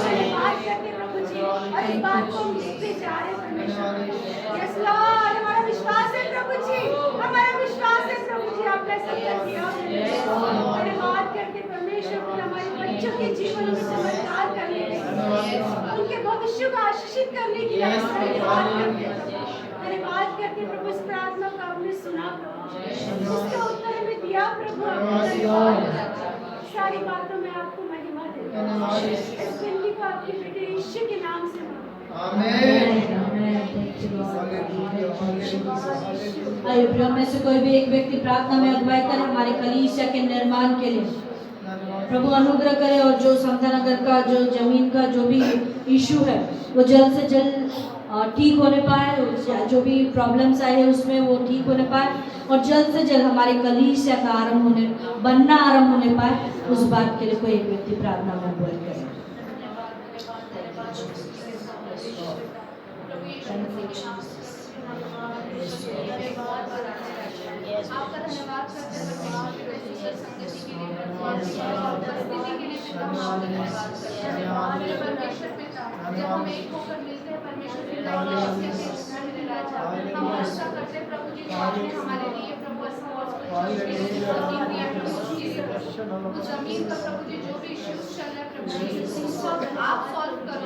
[SPEAKER 5] धन्यवाद करते प्रभु जी, और इस बात को हम देखते जा रहे हैं परमेश्वर, यस लॉर्ड, हमारा विश्वास है प्रभु जी, हमारा विश्वास है प्रभु जी, आपने सब कर दिया, धन्यवाद करते परमेश्वर पिता, हमारे बच्चों के जीवन में चमत्कार करने के लिए, उनके भविष्य को आशीषित करने के लिए धन्यवाद करते प्रभु, इस प्रार्थना को आपने सुना प्रभु, उसका उत्तर हमें दिया प्रभु, सारी बातों में आपको महिमा देते हैं, इस विनती को आपके बेटे यीशु के नाम से
[SPEAKER 1] आइए प्रियो में से कोई भी एक व्यक्ति प्रार्थना में अगुवाई करे हमारे कलीसिया के निर्माण के लिए, प्रभु अनुग्रह करे और जो समता नगर का जो जमीन का जो भी इशू है वो जल्द से जल्द ठीक होने पाए, जो भी प्रॉब्लम्स आए हैं उसमें वो ठीक होने पाए और जल्द से जल्द हमारे कलीसिया का बनना आरंभ होने पाए, उस बात के लिए कोई एक व्यक्ति प्रार्थना में अगुवाई करे।
[SPEAKER 5] आपका धन्यवाद करते हैं उपस्थिति के लिए पिता हम आपका धन्यवाद करते हैं। मेरे परमेश्वर पिता, जब हम एक होकर मिलते हैं परमेश्वर पिता की आज्ञा के अनुसार मेरे राजा, हम आशा करते हैं प्रभु जी जो आपने हमारे लिए प्रभु जमीन दिया प्रभु उसके लिए प्रभु उस जमीन पर प्रभु जी जो भी इश्यूज चल रहे हैं प्रभु जी उसको आप सॉल्व करो,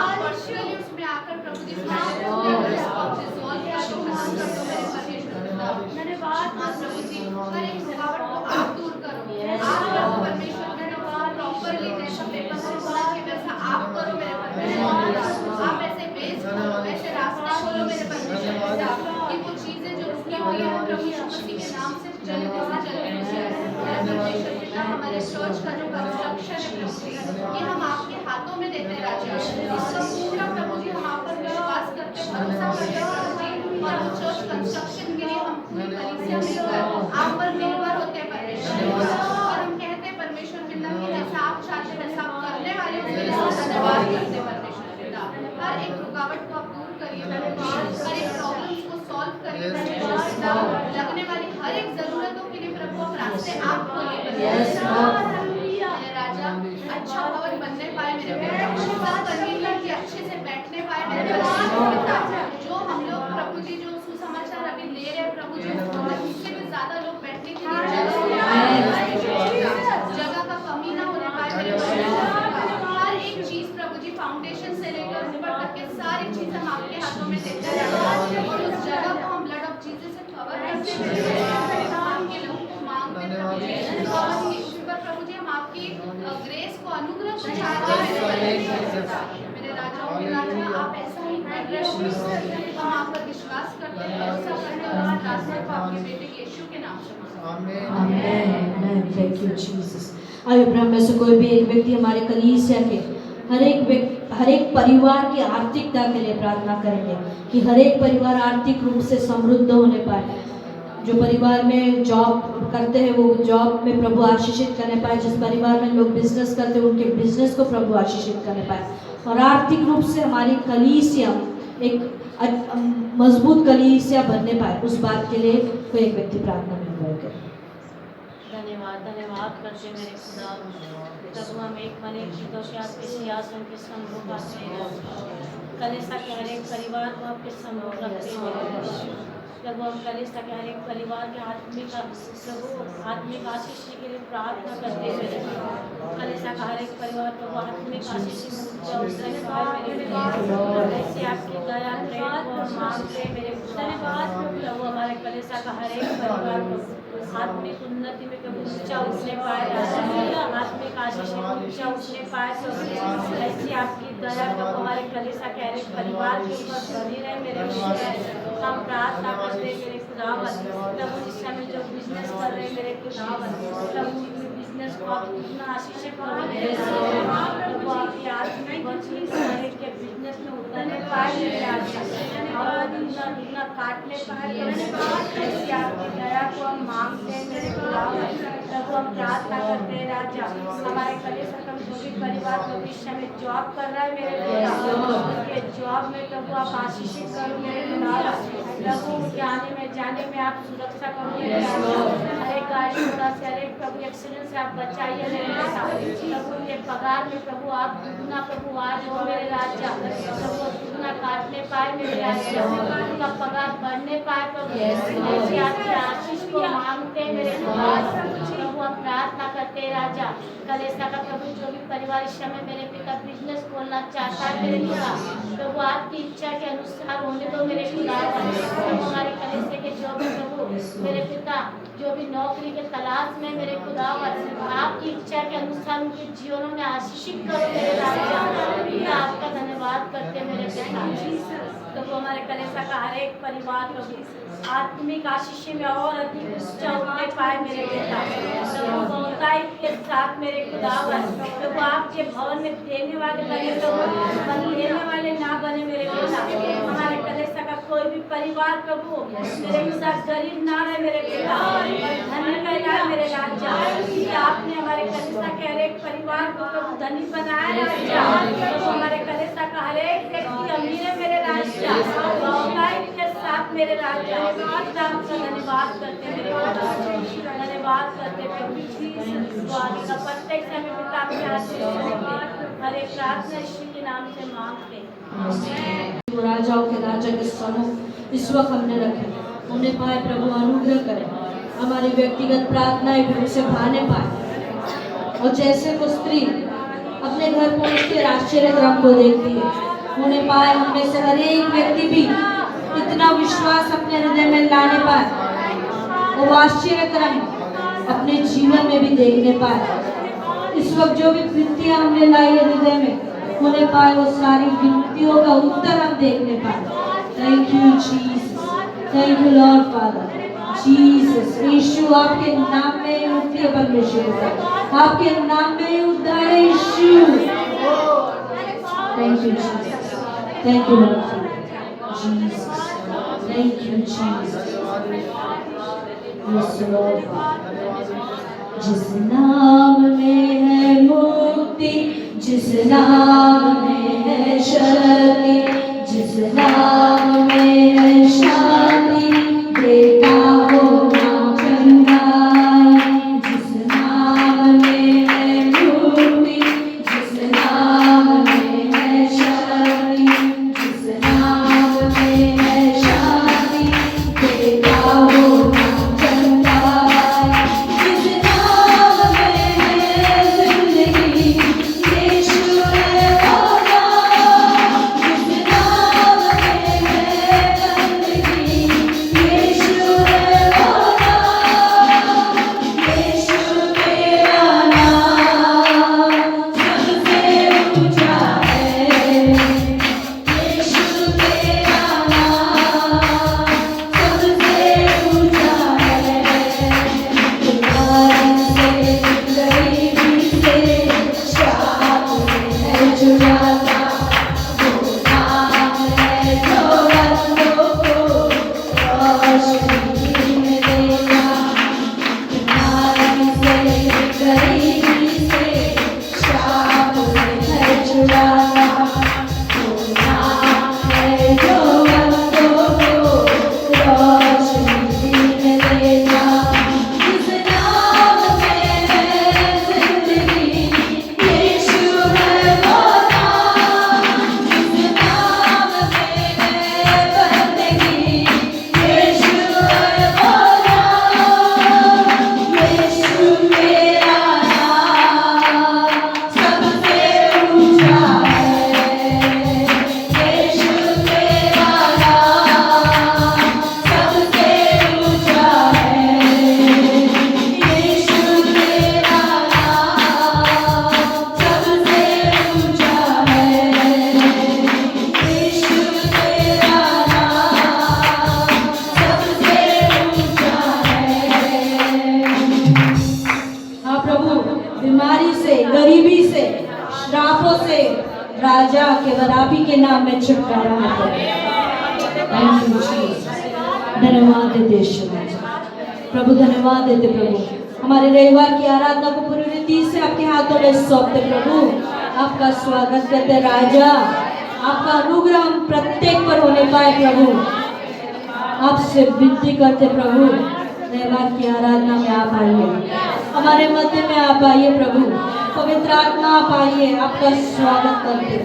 [SPEAKER 5] आप पर्सनली उसमें आकर प्रभु जी रिजॉल्व कर दो मेरे परमेश्वर पिता। धन्यवाद प्रभु जी, हर एक रुकावट को आप दूर करो, आप प्रभु परमेश्वर पिता प्रॉपरली जैसा पेपर से बोला कि वैसा आप करो मेरे परमेश्वर, आप ऐसे बेस करो, ऐसे रास्ते खोलो मेरे परमेश्वर पिता कि वो चीजें जो रुकी हुई है प्रभु यीशु मसीह के नाम से जल्दी से जल्दी हो जाए। मेरे परमेश्वर पिता हमारे चर्च का जो कंस्ट्रक्शन है प्रभु जी ये हम आपके हाथों में देते हैं राजा, इसका पूरा प्रभु जी हम आप पर विश्वास करते भरोसा करते प्रभु जी, और वो चर्च कंस्ट्रक्शन के लिए हम पूरी कलीसिया मिलकर आप पर निर्भर होते हैं परमेश्वर, और हम कहते हैं परमेश्वर पिता कि जैसा आप चाहते वैसा आप करने वाले हो, उसके लिए धन्यवाद करते हैं परमेश्वर पिता। हर एक रुकावट को आप दूर करिए, हर एक प्रॉब्लम्स को सॉल्व करिए परमेश्वर पिता, लगने वाली हर एक जरूरतों के लिए प्रभु आप रास्ते आप खोलिए मेरे राजा, अच्छा भवन बनने पाए मेरे पिता, कन्वीनियंट अच्छे से बैठने पाए मेरे पिता, जो हम लोग प्रभु जी जो सुसमाचार अभी ले रहे हैं प्रभु जी उससे भी ज्यादा लोग बैठने के लिए जगह का कमी ना होने पाए मेरे पिता। हर एक चीज प्रभु जी फाउंडेशन से लेकर ऊपर तक के सारी चीज हम आपके हाथों में देते हैं, और उस जगह को हम ब्लड ऑफ जीसस से कवर करते हैं, आपके लोगों को मांगते हैं उस पर प्रभु जी हम आपकी ग्रेस को अनुग्रह को चाहते हैं मेरे राजाओं के राजा, आप ऐसा ही कर रहे हो, हम आप पर विश्वास करते हैं, भरोसा करते हैं, और प्रार्थना को आपके बेटे यीशु के नाम से
[SPEAKER 1] आमेन। Thank you Jesus. आइए ब्रह्म में से कोई भी एक व्यक्ति हमारे कलीसिया के हर एक परिवार की आर्थिकता के लिए प्रार्थना करेंगे कि हर एक परिवार आर्थिक रूप से समृद्ध होने पाए। जो परिवार में जॉब करते हैं वो जॉब में प्रभु आशीषित करने पाए, जिस परिवार में लोग बिजनेस करते हैं उनके बिजनेस को प्रभु आशीषित करने पाए, और आर्थिक रूप से हमारी कलीसिया एक मजबूत कलीसिया बनने पाए, उस बात के लिए कोई एक व्यक्ति प्रार्थना में करें।
[SPEAKER 6] धन्यवाद करते मेरे खुदा, तब हम एक मन एक चित्तों से आपके सिंहासन के सम्मुख आते हैं, कलीसिया के हर एक परिवार को आपके सम्मुख रखते हैं प्रभु, हम कलीसिया के हर एक परिवार के आत्मिक आशीष के लिए प्रार्थना करते हैं मेरे कलीसिया का हर एक परिवार प्रभु आत्मिक आशीष ऐसे आपकी दया प्रेम और मांगते मेरे धन्यवाद प्रभु, हमारे कलीसिया का हर एक परिवार को आत्मिक उन्नति में प्रभु ऊंचा उठने पाए, आत्मिक आशीष में ऊंचा उठने पाए, ऐसी आपकी दया प्रभु हमारे कलीसिया के हर एक परिवार के ऊपर बनी रहे मेरे हम प्रार्थना करते मेरे खुदावन प्रभु, इस समय जो बिजनेस कर रहे मेरे खुदावन प्रभु बिजनेस को आप इतना आशीष करो मेरे प्रभु, आपकी आत्मिक वचन के बिजनेस में उतरने पाए और दुगना काटने पाए, ऐसी आपकी दया को हम मांगते हैं मेरे खुदावन प्रभु, हम प्रार्थना करते हैं राजा, हमारे कलीसिया जो भी परिवार भविष्य में जॉब कर रहा है मेरे उनके जॉब में प्रभु आप आशीषित करो मेरे खुदावन प्रभु, आने में जाने में आप सुरक्षा करो हर एक गाड़ी घोड़ा से हर एक प्रभु एक्सीडेंट से आप बचाइए प्रभु, उनके पगार में प्रभु आप दुगना प्रभु आज हो मेरे राजा प्रभु, दुगना काटने पाए मेरे राजा, उनका पगार बढ़ने पाए प्रभु, ऐसी आपके आशीष को मांगते मेरे प्रभु, हम प्रार्थना करते राजा कलीसिया का प्रभु, जो भी परिवार इस समय मेरे पिता बिजनेस खोलना चाहता है मेरे पिता प्रभु, आपकी इच्छा के अनुसार होने दो मेरे पिता प्रभु, हमारे कलीसिया के जो भी प्रभु मेरे पिता जो भी नौकरी के तलाश में मेरे खुदा आपकी इच्छा के अनुसार उनके जीवनों में आशीषित करो मेरे राजा, आपका धन्यवाद करते मेरे पिता प्रभु, हमारे कलीसिया का हर एक परिवार प्रभु आत्मिक आशीष में और अधिक ऊंचा उठने पाए मेरे पिता प्रभु, बहुतायत के साथ मेरे खुदा प्रभु, आपके भवन में देने वाले बने प्रभु, लेने वाले ना बने मेरे पिता, हमारे कलीसिया का कोई भी परिवार प्रभु मेरे साथ गरीब ना रहे मेरे पिता, धनी कहलाए मेरे राजा, आपने हमारे कलीसिया के हर एक परिवार को प्रभु धनी बनाया राजा प्रभु, हमारे कलीसिया का हर एक व्यक्ति अमीर है मेरे राजा, बहुतायत के साथ मेरे राजा, धन्यवाद करते मेरे धन्यवाद करते करते प्रभु। वो आगे का प्रत्येक समय पिता आपके हाथ में सौंपते, हर एक प्रार्थना यीशु के नाम से मांगते।
[SPEAKER 1] राजाओं के राजा के सम्मुख इस वक्त हमने रखे, उन्हें पाए प्रभु अनुग्रह करें, हमारी व्यक्तिगत प्रार्थनाएं भी उसे भाने पाए। और जैसे वो स्त्री अपने घर पहुंच के आश्चर्य क्रम को देखती है, उन्हें पाए हमें से हर एक व्यक्ति भी इतना विश्वास अपने हृदय में लाने पाए और आश्चर्य क्रम अपने जीवन में भी देखने पाए। इस वक्त जो भी विनतियां हमने लाई है हृदय में, उन्हें पाए वो सारी विनतियों का उत्तर हम देखने पाए। Thank you Jesus, thank you lord father Jesus. Yeshu आपके नाम में मुक्ति है परमेश्वर, आपके नाम में उद्धार है Yeshu. Thank you Jesus, thank you lord Jesus, thank you Jesus. Yes lord. जिस नाम में है मुक्ति, जिस नाम में है शक्ति, जिस नाम में है शांति, देता हो नाम चंगाई। जिस नाम में है मुक्ति, जिस नाम में है शक्ति, जिस नाम में है शांति, देता हो नाम चंगाई। जिस नाम में है जिंदगी, यीशु है वो नाम। जिस नाम में है बंदगी, यीशु है वो नाम। यीशु तेरा नाम सबसे ऊंचा है। यीशु तेरा नाम सबसे ऊंचा है। बीमारी से, गरीबी से, श्राप है छुड़ाता, वो नाम है जो बंदों को रोशनी में देता। बीमारी से, गरीबी से, श्राप है छुड़ाता, वो नाम है जो बंदों को रोशनी में देता। जिस नाम में है जिंदगी, यीशु है वो नाम। जिस नाम में है बंदगी, यीशु है वो नाम। यीशु तेरा नाम सबसे ऊंचा है। यीशु तेरा नाम सबसे ऊंचा है। यीशु तेरा नाम सबसे ऊंचा है। यीशु तेरा नाम सबसे ऊंचा है। हाँ प्रभु, बीमारी से, गरीबी से, श्रापों से राजा केवल आप ही के नाम में छुटकारा है। Thank you Jesus. धन्यवाद देते यीशु प्रभु, धन्यवाद देते प्रभु। हमारे रविवार की आराधना को पूरी रीति से आपके हाथों में सौंपते प्रभु। आपका स्वागत करते राजा, आपका अनुग्रह हम प्रत्येक पर होने पाए प्रभु। आपसे विनती करते प्रभु, रविवार की आराधना में आप आइए, हमारे मध्य में आप आइए प्रभु। पवित्र आत्मा आप आइए, आपका स्वागत करते।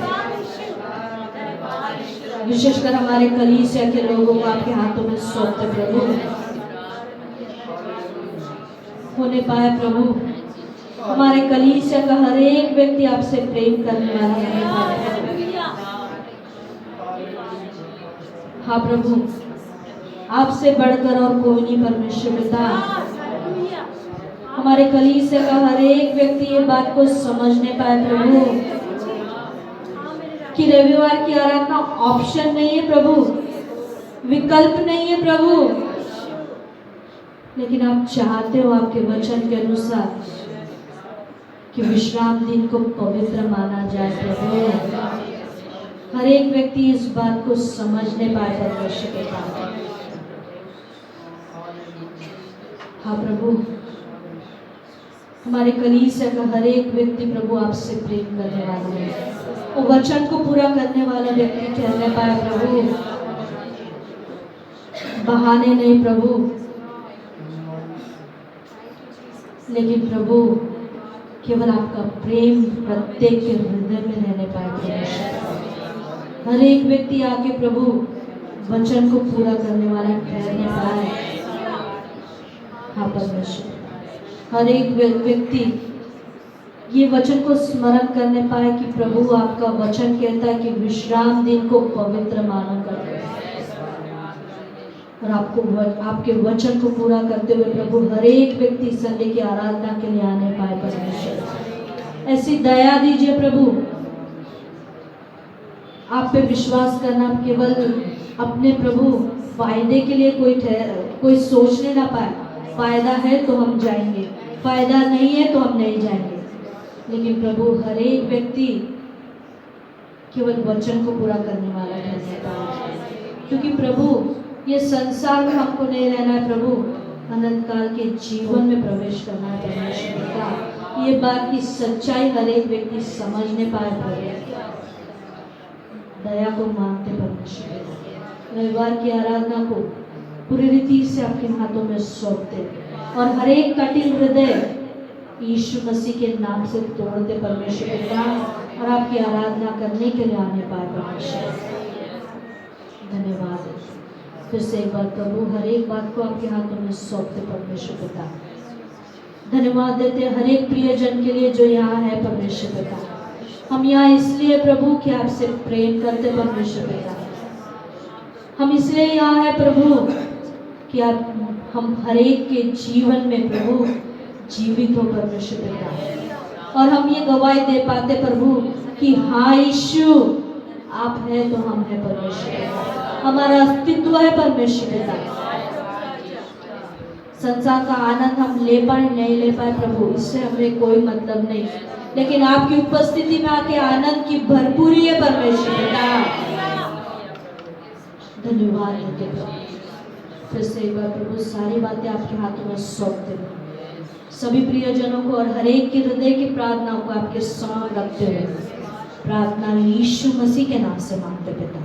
[SPEAKER 1] विशेषकर हमारे कलीसिया के लोगों को आपके हाथों में सौंपते प्रभु। होने पाए प्रभु, हमारे कलीसिया का हर एक व्यक्ति आपसे प्रेम करने वाला है। हाँ प्रभु, आपसे बढ़कर और कोई नहीं परमेश्वर पिता। हमारे कलीसिया का हर एक व्यक्ति ये बात को समझने पाए प्रभु कि रविवार की आराधना ऑप्शन नहीं है प्रभु, विकल्प नहीं है प्रभु, लेकिन आप चाहते हो आपके वचन के अनुसार कि विश्राम दिन को पवित्र माना जाए प्रभु। हर एक व्यक्ति इस बात को समझने पाए परमेश्वर के पास। हाँ प्रभु, हमारे कलीसिया का हर एक व्यक्ति प्रभु आपसे प्रेम करने वाला है, वो वचन को पूरा करने वाला व्यक्ति कहने पाए प्रभु। बहाने नहीं प्रभु, लेकिन प्रभु केवल आपका प्रेम प्रत्येक के हृदय में रहने पाए परमेश्वर। हर एक व्यक्ति आके प्रभु वचन को पूरा करने वाला ठहरने पाए। हाँ परमेश्वर, हर एक व्यक्ति ये वचन को स्मरण करने पाए कि प्रभु आपका वचन कहता है कि विश्राम दिन को पवित्र माना करते हैं। और आपके वचन को पूरा करते हुए प्रभु हर एक व्यक्ति संडे की आराधना के लिए आने पाए परमेश्वर। ऐसी दया दीजिए प्रभु। आप पे विश्वास करना केवल अपने प्रभु फायदे के लिए कोई सोचने ना पाए। फायदा है तो हम जाएंगे, फायदा नहीं है तो हम नहीं जाएंगे। लेकिन प्रभु हर एक व्यक्ति केवल वचन को पूरा करने वाला रहने पाए, क्योंकि प्रभु ये संसार में हमको नहीं रहना है प्रभु, अनंत काल के जीवन में प्रवेश करना है परमेश्वर का। ये बात की सच्चाई हर एक व्यक्ति समझने पाए प्रभु। दया को मांगते परमेश्वर। रविवार की आराधना को पूरी रीति से आपके हाथों में सौंपते और हर एक कठिन हृदय यीशु मसीह के नाम से तोड़ते परमेश्वर पिता, और आपकी आराधना करने के लिए आने पाए परमेश्वर। धन्यवाद। फिर से एक बार प्रभु हर एक बात को आपके हाथों में सौंपते परमेश्वर पिता। धन्यवाद देते हर एक प्रियजन के लिए जो यहाँ है परमेश्वर पिता। हम यहाँ इसलिए प्रभु कि आपसे प्रेम करते परमेश्वर पिता। हम इसलिए यहाँ है प्रभु कि आप हम हर एक के जीवन में प्रभु जीवित हो परमेश्वर पिता, और हम ये गवाही दे पाते प्रभु कि हाँ यीशु आप है तो हम है परमेश्वर पिता। हमारा अस्तित्व है परमेश्वर पिता। संसार का आनंद हम ले पाए नहीं ले पाए प्रभु, इससे हमें कोई मतलब नहीं, लेकिन आपकी उपस्थिति में आके आनंद की भरपूरी है परमेश्वर पिता। धन्यवाद देते प्रभु। फिर से एक बार प्रभु सारी बातें आपके हाथों में सौंपते हैं। सभी प्रियजनों को और हर एक के हृदय की प्रार्थनाओं को आपके सामने रखते हुए प्रार्थना यीशु मसीह के नाम से मांगते पिता।